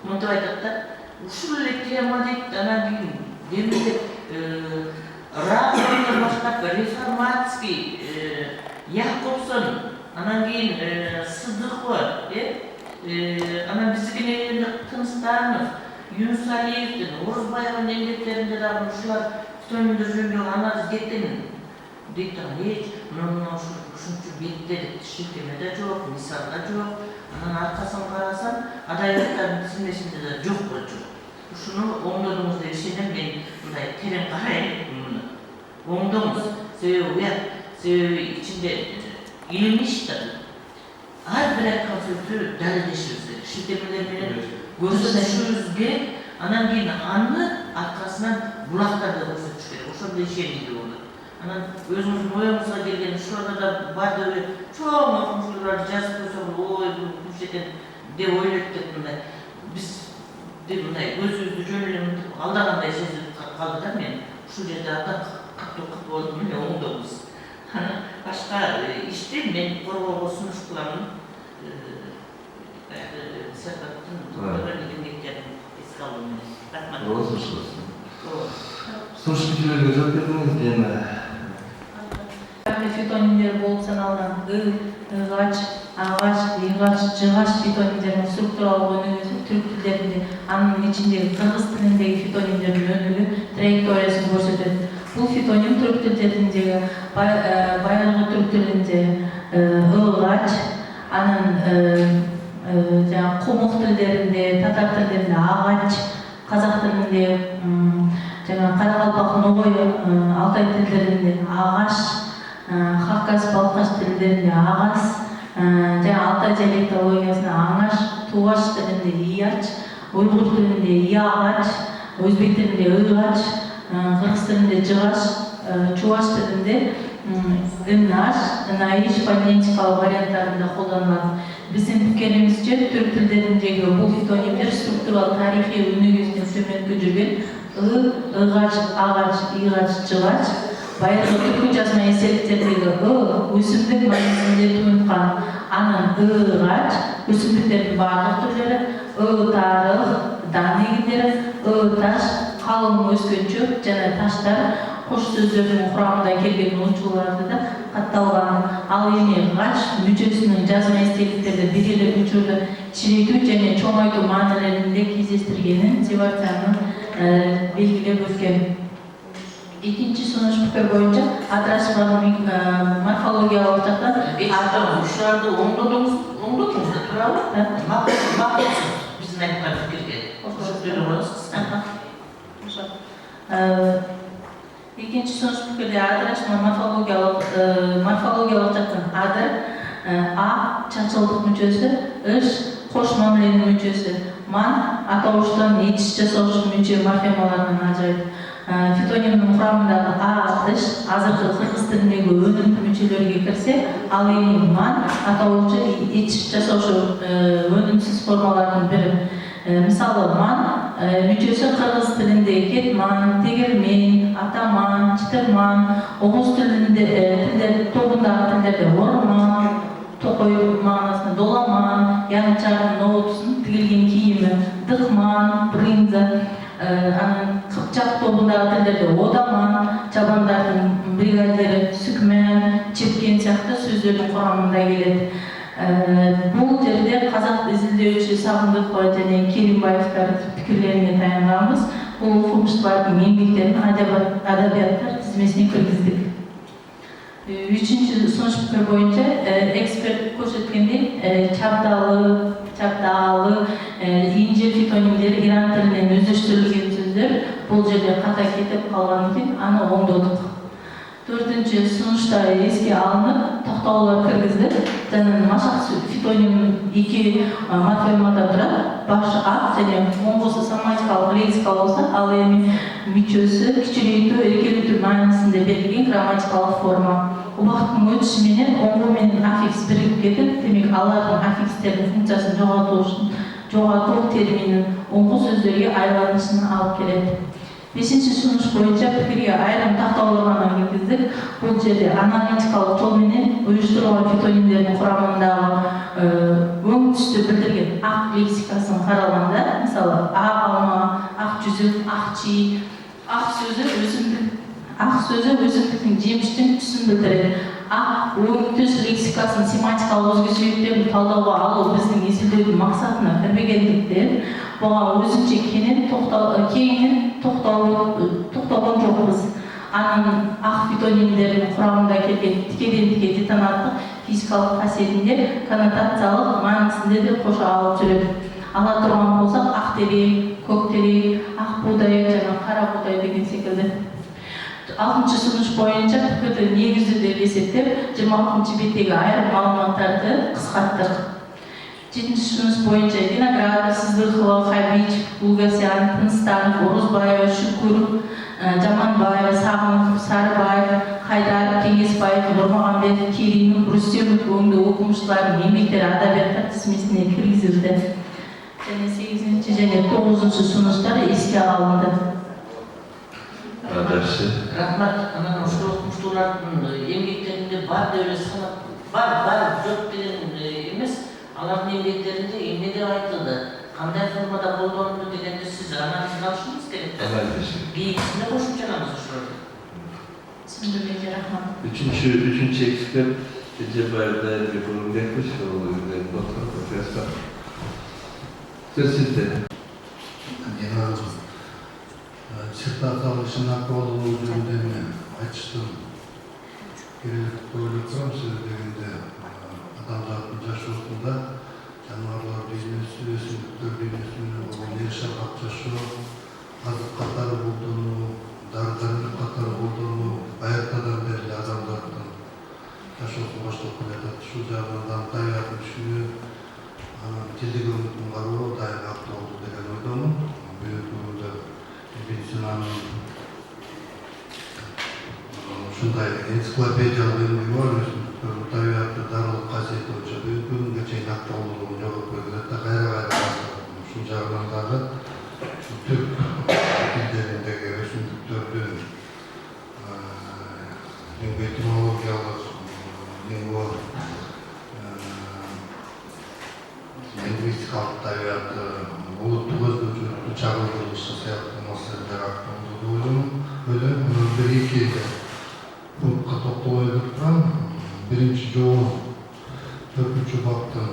Мынтип айтат да, ушул эле тема дейт, анан кийин демек Равловдон баштап реформатский, Якобсон, анан кийин Сыздыкова, анан биздикин элинде Тынстанов, Юнус Алиевдин, Орусбаеванын эмгектеринде дагы ушулар фитонимдер жөнүндө анализ кеткен дейт да. Мына ушунчу бетте деп шилтеме да жок, мисал да жок. Анан аркасын карасам, адабияттардын тизмесинде да жок болчу. Ушуну оңдодуңуз деп ишенем, мен мындай терең карайм. Оңдоңуз, себеби ичинде илимий иш да. Ар бир айткан сөздү далилдешибиз керек. Шилтемелер менен көрсөтүшүбүз керек. Анан кийин аны аркасынан булактарды көрсөтүш керек. Ошондо ишенимдүү болот. Анан өзүңүздүн оюңузга келген ушуларда да бар деп чоң окумуштууларды жазып койсоңуз, ой бул жерден деп ойлойт деп мындай. Биз деп мындай өзүбүздү жөн эле мынтип алдагандай сезип калды да мен. Ушул жерде абдан катуу болдум, эле оңдобуз. Анан башка ишти мен коргоого сунуш кыламын. Слушателерге жооп бердиңиз дейм. Фитонимдер болуп саналган ыгач, агач, ыгач, жыгач фитонимдердин структуралык өнүгүүсү түрк тилдеринде, анын ичиндеги кыргыз тилиндеги фитонимдердин өнүгүү траекториясын көрсөтөт. Бул фитоним түрк тилдериндеги байыркы түрк тилинде ыгач, анан жана комук тилдеринде, татар тилдеринде агач, казак тилинде жана Каракалпак, Ногой, Алтай тилдеринде агаш, Хакас, Балкаш тилдеринде агас, жана Алтай диалектологиясында аңаш, Тугаш тилинде ияч, Уйгур тилинде иягач, Өзбек тилинде ыгач, кыргыз тилинде жыгач, Чуваш тилинде ынаш, ынайыш фонетикалык варианттарында колдонулат. Биздин пикиримизче түрк тилдериндеги бул фитонимдер структуралык тарыхый өнүгүүсүнө төмөнкү жүргөн ыгач, агач, ыгач, жыгач байыркы түрк жазма эсселиктердеги өсүмдүк маанисинде туюнткан. Анын ыгач өсүмдүктердин баардык түрлөрү, тарых, дан эгиндери, таш, калың өскөнчөк жана таштар кош сөздөрдүн курамында келген учурларды да катталган. Ал эми ыгач мүчөсүнүн жазма эстеликтерде бир эле учурда чиретүү жана чоңойтуу маанилеринде кездештиргенин Севардиянын белгилеп өткөн. Экинчи сунуш пикир боюнча адырашманын морфологиялык жактан ушуларды оңдодуңуз да туурабы? Макулсуз биздин айткан пикирге. Экинчи сунуш пикирде адырашман морфологиялык жактан А чачылдык мүчөсү, кош мамиленин мүчөсү, ман атауштан этиш жасоочу мүчө морфемаларынан ажырайт. Фитонимдин курамындагы азыркы кыргыз тилиндеги өнүмдүү мүчөлөргө кирсе, ал эми ман атоочу этиш жасоочу өнүмсүз формалардын бири. Мисалы ман мүчөсү кыргыз тилинде кетман, тегермен, атаман, чытырман, оғуз тилдер тобундагы тилдерде орман, токой маанасында доламан, янычарын, ноотусын, тигилген кийими, дыкман, брынза, анан кыпчак тобундагы тилдерде одаман, чабандардын бригадири, сүкмен, чепкен сыяктуу сөздөрдүн курамында келет. Бул жерде казак изилдөөчү Сагындыкова жана Керимбаевдер пикирлерине таянганбыз. Бул окумуштуулардын эмгектерин адабияттар тизмесине киргиздик. Үчүнчү сунуш пикир боюнча эксперт көрсөткөндөй чабдаалы инже фитонимдер иран тилинен өздөштүрүлгөн сөздөр бул жерде ката кетип калган экен, аны оңдодук. Төртүнчү сунушта эске алынып, токтоолор киргиздик. Жана машак фитоним 2 морфемада турат. Баш ак жана оңгусу самматикалык лексика болсо, ал эми мүчөсү кичирейтүү, эркелетүү маанисинде берилген грамматикалык форма. Убакыттын өтүшү менен оңгу менен аффикс биригип кетип, демек алардын аффикстердин функциясын жоготуу терминин оңгу сөздөргө айланышына алып келет. Бешинчи сунуш боюнча пикирге айрым тактоолор гана киргиздик. Бул жерде аналитикалык жол менен уюштурулган фитонимдердин курамындагы өң түстү билдирген ак лексикасын караганда, мисалы ак алма, ак жүзүк, ак чий, ак сөзү өсүмдүктүн жемиштин түсүн билдирет. Ак өң түс лексикасынын семантикалык өзгөчөлүктөрүн талдаууга алуу биздин изилдөөнүн максатына кирбегендиктен буга өзүнчө кеңинен токтолгон жокпуз. Анын ак фитонимдердин курамында келген тикеден-тике детонаттык физикалык касиетинде коннотациялык маанисинде де кошо алып жүрөт. Ала турган болсок, ак терек, көк терек, ак буудай жана кара буудай деген секилди. 6-чы сунуш боюнча пикирди негиздүү деп эсептеп, 26-чы беттеги айрым маалыматтарды кыскарттык. 7-чи сунуш боюнча Виноградов, Сыздыкова, Хабич, Булгасян, Тынстанов, Орузбаева, Шүкүр, Жаманбаева, Сагынов, Сарыбаев, Хайдаров, Кеңесбаев, Нурмагамбетов, Керимов, Рустемов өңдүү окумуштуулардын эмгектери адабияттар тизмесине киргизилди. Жана 8-чи жана 9-чу сунуштар эске алынды. Рахмат, анан ошол окумуштуулардын эмгектеринде бар деп эле санап, бар жок деген эмес. Алардын эмгектеринде эмне деп айтылды, кандай формада колдонулду дегенди сиз анализ кылышыңыз керек. Кийинкисине кошумчалаңыз ошолорду. Түсүндүргөнгө рахмат. Üçüncü ekspert Cebrail'de bir bölüm yapmış, doktor, profesör. Söz sizde. Диссертациялық жинақ болуы жөнінде мен айтыштым. Керекті ойлап тұрам, сөз дегенде адамзаттың жашоосунда жануарлар бизнеси, өсімдіктер бизнесімен болған ешар катышуу, азык катары колдонуу, дары-дармек катары колдонуу баягыдан бери адамзаттын жашоосун баштап келатат. Ушул жагынан табиғаттын түшүнүү, тилдик өнүктүн кароо дайым актуалдуу деген ойдомун. Бүгүнкү медицинанын ушундай энциклопедиялык эмгеги бар, өсүмдүктөрдүн табиғатты дарылык касиети боюнча бүгүнкү күнгө чейин актуалдуулугун жоготпой келет да, кайра ушул жагынан дагы түрк тилдериндеги өсүмдүктөрдүн этимологиялык, лингвистикалык табиғаты, улуттук өзгөчөлүктү чагылдырышы сыяктуу маселелер актуалдуу деп ойлойм. Бир-эки пунктка токтолой деп турам. Биринчи жолу 4-чү баптын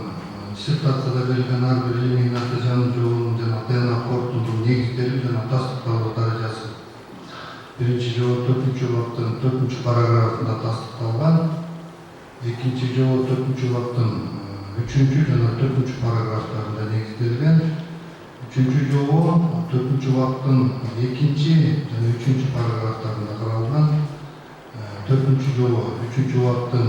диссертацияда берилген ар бир илимий натыйжанын жолунун жана ДНК корутундун негиздери жана тастыкталуу даражасы. Биринчи жолу 4-чү баптын 4-чү параграфында тастыкталган. Экинчи жолу 4-чү баптын 3-чү жана 4-чү параграфтарында негизделген. Үчүнчү жолу 4-чү баптын 2-чи жана 3-чү параграфтарында каралган. 4-чү жолу 3-чү баптын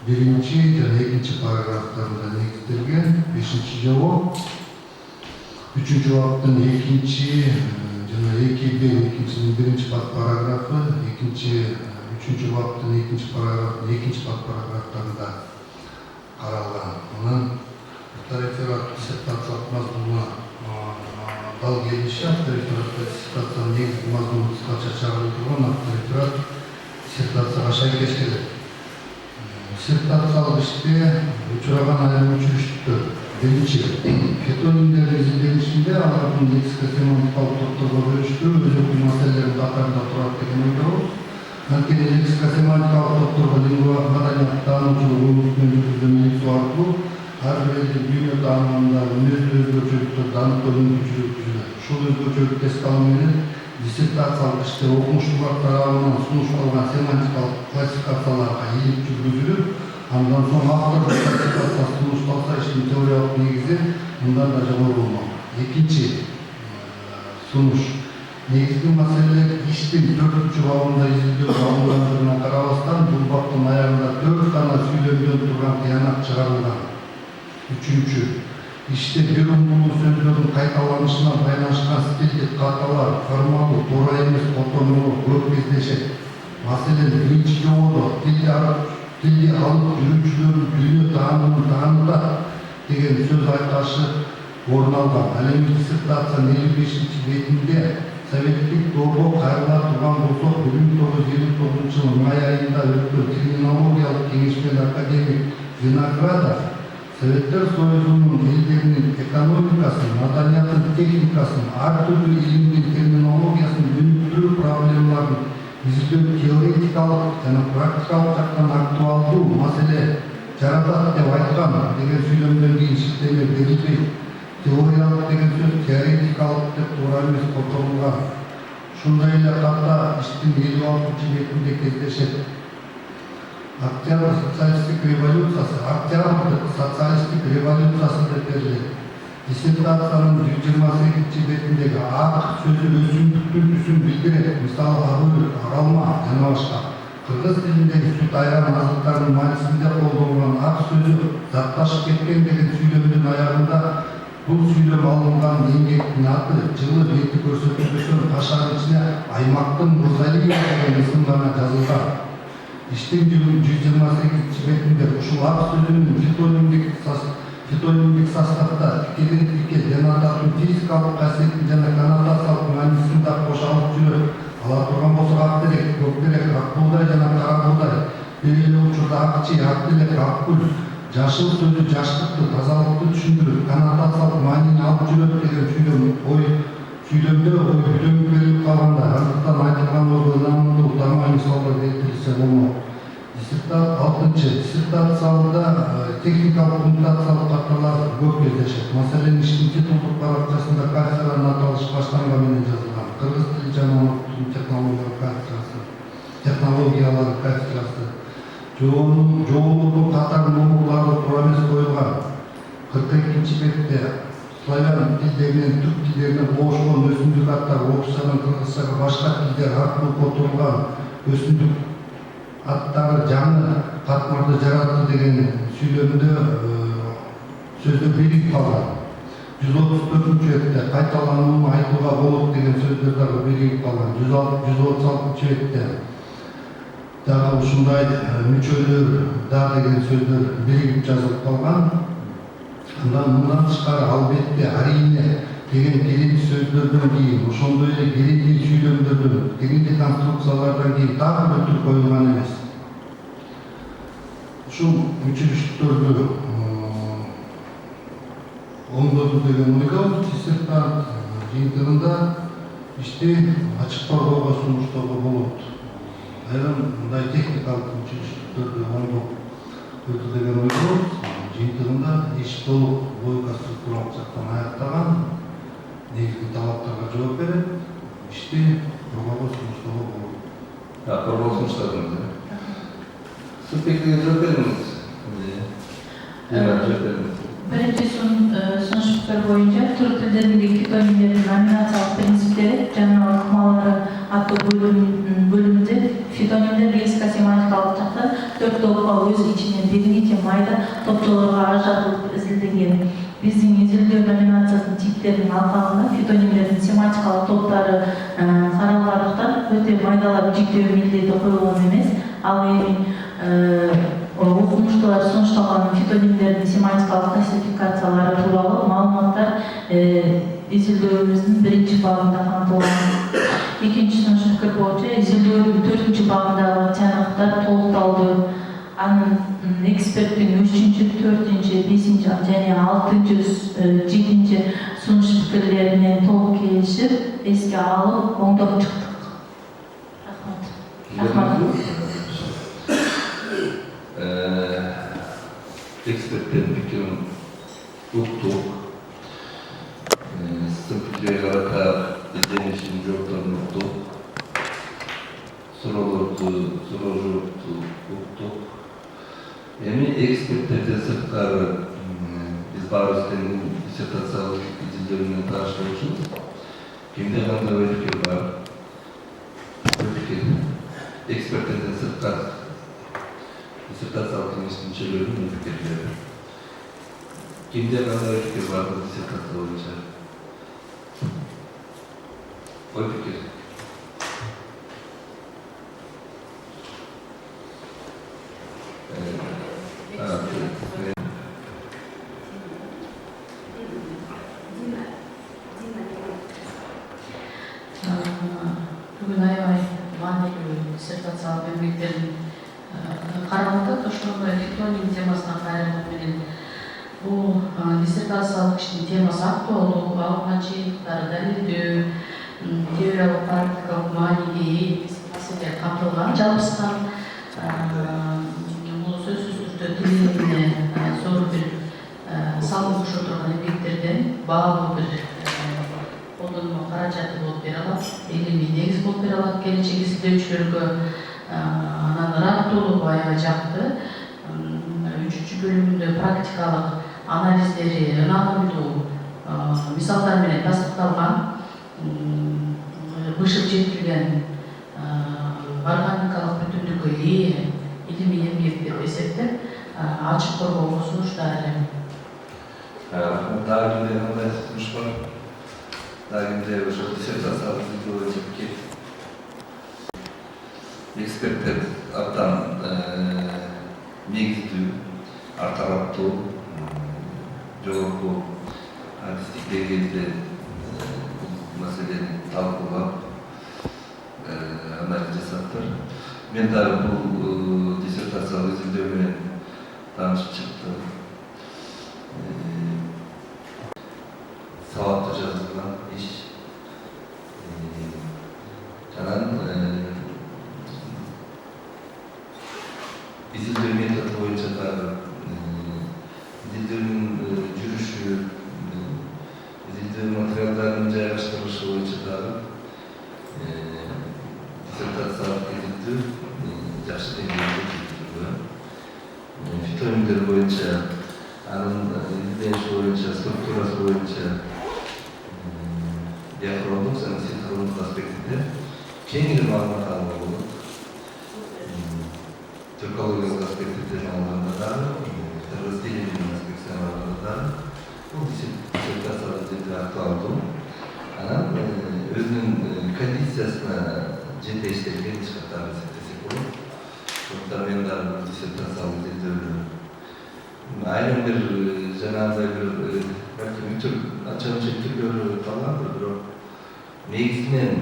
1-чи жана 2-чи параграфтарында негизделген. 5-чи жолу 3-чү баптын 2-чи жана 2Б 2-чинин 1-чи параграфы, 3-чү баптын 2-чи параграфтын 2-чи параграфтарында каралган. Анан реферат диссертациялык мазмуну дал келиши, рефератта диссертациянын негизги мазмуну кыскача чагырылып турган реферат диссертацияга шайкеш келет. диссертациялык иште учураган айрым өчүрүштүктөр. Биринчи, фитонимдердин изилденишинде алардын лексико-семантикалык топторго бөлүштүрүү өзөктүү маселелердин катарында турат деген ойдобуз. Анткени лексико-семантикалык топторго лингва маданият таануучулук өнүгүүнү жүргүзгөн иликтөө аркылуу ар бир элдин дүйнө таанымындагы мүнөздүү өзгөчөлүктөрдү аныктоо мүмкүнчүлүгү түзүлөт. Ушул өзгөчөлүктү эске алуу менен диссертациялык иште окумуштуулар тарабынан сунушталган семантикалык классификацияларга илик жүргүзүлүп, андан соң автордук классификация сунушталса иштин теориялык негизи мындан да жогору болмок. Экинчи сунуш. Негизги маселелер иштин 4-чү бабында изилдөө алынгандыгына карабастан, бул баптын аягында 4 гана сүйлөмдөн турган тыянак чыгарылган. Үчүнчү, иште бир умдуу сөздөрдүн кайталанышына байланышкан стилдик каталар, формалдуу, туура эмес котормолор көп кездешет. Маселен, биринчи жободо тилди алып жүрүүчүлөрдүн дүйнө таанымын таанытат деген сөз айкашы орун алган. Ал эми диссертациянын 55-чи бетинде советтик долбоо кайрыла турган болсо, 1959-жылдын май айында өткөн терминологиялык кеңешмеде академик Виноградов Советтер Союзунун элдеринин экономикасын, маданиятын, техникасын, ар түрдүү илимдин терминологиясын өнүктүрүү проблемаларын изилдөө теоретикалык жана практикалык жактан актуалдуу маселе жаратат деп айткан деген сүйлөмдөн кийин шектелме берилбейт. Теориялык деген сөз теоретикалык деп туура эмес которулган. Ушундай эле катта иштин 56-чы бетинде кездешет. Октябрь социалистик революциясы деп берилет. Диссертациянын 128-чи бетиндеги ак сөзү өсүмдүктүн түсүн билдирет. Мисалы аралма жана башка. Кыргыз тилиндеги сүт айран азыктарынын маанисинде колдонулган ак сөзү затташып кеткен деген сүйлөмдүн аягында бул сүйлөм алынган эмгектин аты, жылы, бети көрсөтүлбөсө кашар ичине Аймактын Мырзалиева деген ысым гана жазылган. Иштин 128-чи бетинде ушул ак сөзүнүн фитонимдик составда тикелеңдикке денататтын физикалык касиетин жана коннотациялык маанисин да кошо алып жүрөт. Ала турган болсо ак терек, көк терек, ак буудай жана кара буудай, бир эле учурда акчы, ак телек, ак гүл, жашыл сөзү жаштыкты, тазалыкты түшүндүрүп, коннотациялык маанини алып жүрөт деген сүйлөмдө ой бүтөңүп берилип калганда, андыктан айтылган ойго ынанымдуу таңма мисалдар келтирилсе болмок. Диссертациялда техникалык коммуникациялык каталар көп кездешет. Маселен, иштин титулдук баракчасында кафедранын аталышы баштанган менен жазылган. Кыргыз тили жана технологиялар кафедрасы. Жоолордун катар номурлары туура эмес коюлган. 42-чи бетте славян тилдеринен түрк тилдерине кошулган өсүмдүк аттар орусчадан кыргызчага башка тилдер аркылуу которулган өсүмдүк аттары жаңы катмарды жаратты деген сүйлөмдө сөздө бирип калган. 134-чү бетте кайталанууну айтууга болот деген сөздөр дагы бирип калган. 136-чы бетте дагы ушундай мүчөлөр да деген сөздөр бирип жазылып калган. Мындан тышкары албетте арине деген кирилдик сөздөрдөн кийин, ошондой эле кирилдик сүйлөмдөрдөн, кирилдик конструкциялардан кийин дагы бир түр коюлган эмес. Ушул мүчөлүштөрдү оңдоду деген ойдобуз. Диссертант жыйынтыгында ишти ачык коргоого сунуштоого болот. Айрым мындай техникалык мүчөлүштөрдү оңдоп койду деген ойдобуз. Жыйынтыгында иш толук логика структуралык жактан аяктаган, негизги талаптарга жооп берет, ишти коргоого сунуштоого болот. Коргоого сунуштадыңыз. Сиз пикириңизди жооп бериңиз. Биринчи сунуш пикир боюнча түрк тилдеринде фитонимдердин номинациялык принциптери жана ыкмалары аттуу бөлүмүндө фитонимдер лексико-семантикалык жактан 4 топко өз ичине биринчи майда топтоолорго ажыратылып изилденген. Биздин изилдөө номинациясынын типтеринин алкагында фитонимдердин семантикалык топтары каралгандыктан өтө майдалап жиктөө милдети коюлган эмес. Ал эми окумуштуулар сунушталган фитонимдердин семантикалык классификациялары тууралуу маалыматтар изилдөөбүздүн 1-бабында камтылган. Экинчи сунуш пикир боюнча изилдөөнүн 4-бабындагы тыянактар толукталды. Анын ekspertin 3-cü, 4-cü, 5-ci және 6-cı, 7-ci sunuş fikirlerini толық келişip, eski alıp, oңдап çıktık. Rahmat. Ekspertlerin fikrini uktuk. Sizin fikirlere karata izlenişin yoklarını uktuk. Sorulardı uktuk. Yani ekspertlerden sırtları biz Baros'tan disertasyonel izlerinden tanıştırmışız. Kimde kanında bir fikir var. Bir fikir. Ekspertlerden sırtlar disertasyonel kemişinin fikirleri. Kimde kanında bir fikir var bu disertasyon olacak. O fikir. Бүгін аябай маңызды диссертациялық еңбектерін қаралды. Ошондой фитонин темасына кайрылуу менен бул диссертациялык иштин темасы актуалдуу, алынган чыйынтыктары далилдөө, теориялык практикалык маанидеги маселелер камтылган. Жалпысынан бул сөзсүз түрдө тилине зор бир салым кошо турган эмгектерден баалуу бир колдонмо каражаты болуп бере алат, илимий негиз болуп бере алат, келечек изилдөөчүлөргө анан ыраттуулугу аябай жакты. 3-cü bölümünde практикалык анализдери ынанымдуу мисалдар менен тастыкталган, бышып жеткирилген органикалык бүтүндүккө ээ илимий эмгек деп эсептеп ачык коргоого сунуштар элем. Daha önce analiz etmiş var. Daha önce disertasyonel izlediği fikir. Ekspertler abdan негиздүү, артараптуу, жогорку адистик деңгээлде маселени талкуулап, анализ жасаптыр. Мен дагы бул диссертациялык изилдөө менен таанышып чыктым. Сабатты жазылган иш. Анан изилдөө методу боюнча дагы изилдөөнүн жүрүшү, изилдөө материалдарынын жайгаштырылышы боюнча дагы диссертациялык изилдөө жакшы деңгээлде жүргүзүлгөн. Фитонимдер боюнча, анын изилдениши боюнча, структурасы боюнча диахрондук жана синхрондук аспектинде кеңири маалымат алууга болот. Türkologiyalык аспекттерин алганда дагы, разделениялык аспекттерин алганда дагы бул диссертациялык изилдөө актуалдуу. Анан өзүнүн кондициясына жете иштелген иш катары эсептесек болот. Ошондуктан мен дагы бул диссертациялык изилдөөнү айрым бир жанагындай бир балким анча-мынча түрлөрү калгандыр, бирок негизинен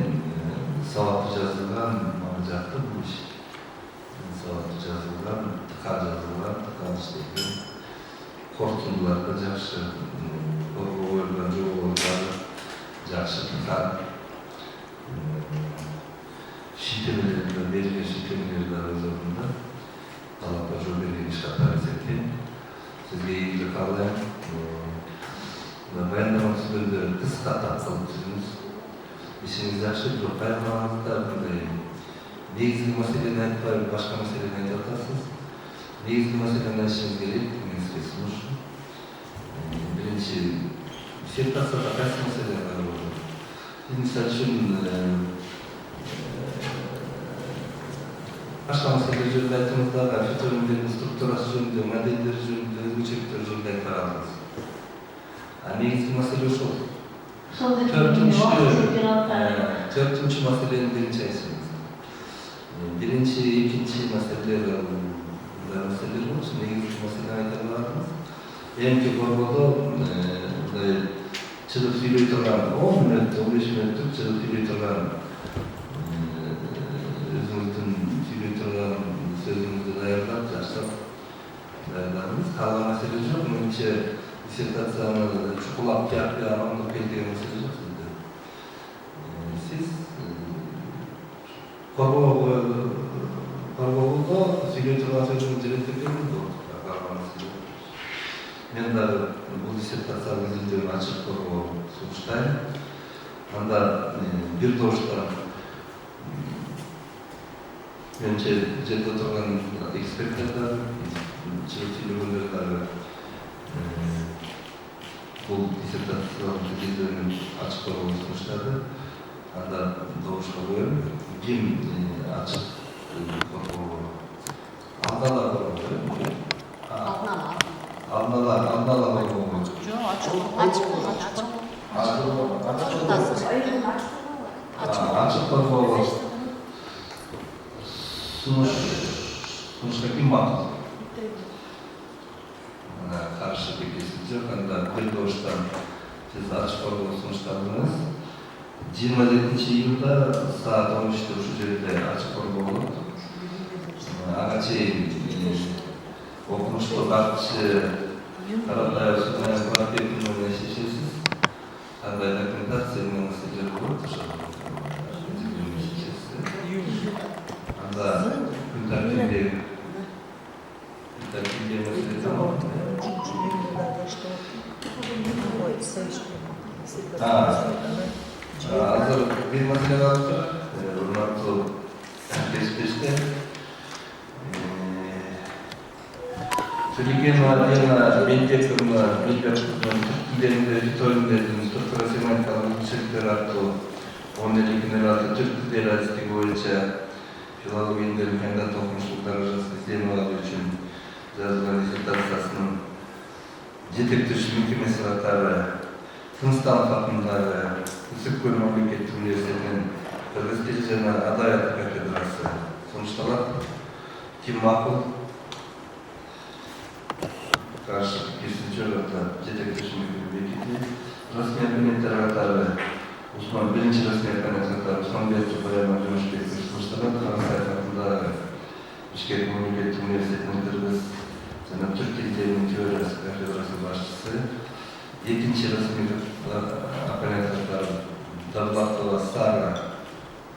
сабаттуу жазылган мага жакты бул иш. Сабаттуу жазылган, тыкан иштелген, корутундуларда жакшы, корго коюлган жоболор жакшы тыкан, шийтемелер берилген шийтемелер дагы өз ордунда, талапка жол берген иш катары эсептейм. Сизге ийгилик каалайм. Баяндама түзгөндө кыска тапкылып түзүңүз. Ишиңиз жакшы, бирок баяндамаңызда мындай негизги маселени айтпай, башка маселени айтып атасыз. Негизги маселени айтышыңыз керек, сизге сунуш. Биринчи, диссертацияда кайсы маселелер бар болот? Мисалы үчүн башка маселелер жөнүндө айттыңыз дагы, фитонимдердин структурасы жөнүндө, модельдери жөнүндө, өзгөчөлүктөрү жөнүндө айтып барабыз. Негизги маселе ошол. Төртүнчү маселени биринчи айтыңыз. Биринчи, экинчи маселелер маселелер болчу, негизги маселени айта алабыз. Эмки борбодо мындай чыгып сүйлөй турган 10 мүнөт, 15 мүнөттүк чыгып сүйлөй турган өзүңүздүн сүйлөй турган сөзүңүздү даярдап, жашап даярдадыңыз. Калган маселе жок. Менимче диссертацияны чукулап кияпты амандык келтирген маселе жок сизде. Сиз коргоого сүйлөй турган сөзүңүз жетектеңиз болот. Мен дагы бул диссертацияны изилдөөнү ачык коргоо сунуштайм. Анда бир добуштан менимче жерде отурган эксперттер дагы, чыгып сүйлөгөндөр дагы бул диссертациялык изилдөөнү ачык коргоо сунуштады. Анда добушка коем. Ким ачык коргоо? Алдала коргоо. Алдала коргоо. Ачык коргоо. Сунушка ким макул? Каршы пикирsiz жок. Анда бир добуштан сиз ачык коргоо сунуштадыңыз. 27-июлда саат 13'te ушул жерде ачык коргоо болот. Ага чейин окумуштуу бакчы Каратаев Сунай Куратбековна менен иштешесиз. Кандай документация менен сиздер болот ошо. Анда күн тартибинде маселе тамам. Азыр бир маселе калды. Урматтуу кесиптештер. Сулейменова Лена Бентековна тилдеринде фитоиндердин структура семантикалык өзгөчөлүктөрү аттуу 12 түрк тилдери адистиги боюнча филологиялык кандидат окумуштуулуктар изделүү үчүн жазылган диссертациясынын жетектеши мекемеси катары Тынстанов атындагы Үсүк-Көл мамлекеттик университетинин кыргыз тили жана адабият кафедрасы сунушталат. Ким макул? Каршы пикирsiz жок. Жетектеши мекеме расмий абоненттер катары Усман биринчи расмий абонент катары Усманбеков Баян Жумушбек сунушталат. Карасаев атындагы Бишкек мамлекеттик университетинин кыргыз жана түрк тилдеринин теориясы кафедрасы башчысы. Экинчи расмий абонент катары Давлатова Сара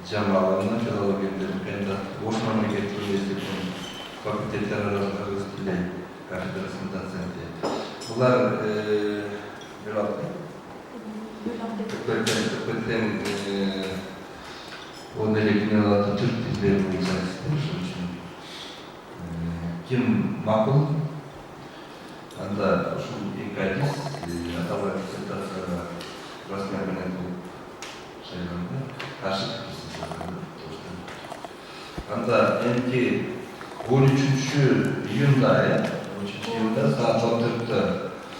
Жамаловна филологиялык кандидат Ош мамлекеттик университетинин факультеттер аралык кыргыз тили кафедрасынын доценти. Булар көптен 10 түрк тилдери боюнча ошон үчүн ким макул? Анда ушул эки адис аталган диссертацияга расмий абонент болуп шайланды. Каршы пикирsiz. Анда эмки 13-июнда saat 14'te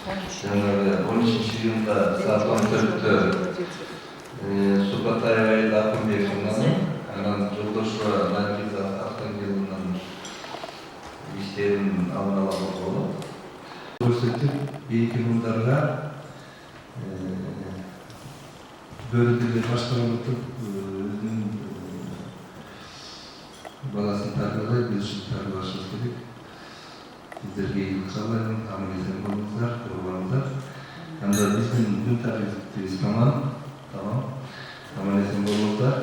13 июнда saat 14'te Супатаева Айда Акынбековнаны анан жолдошу Наргиза Ахтангеловнун иштерин алдын ала болот. Көрсөтүп, эки мындарга бөлүктөрдү башкарып өзүнүн баласын тарбиялай, биз тарбиялашыбыз керек. Сиздерге ийгилик каалайм, аман-эсен болуңуздар, курбаныңыздар. Анда биздин күн тартибибиз тамам, аман-эсен болуңуздар.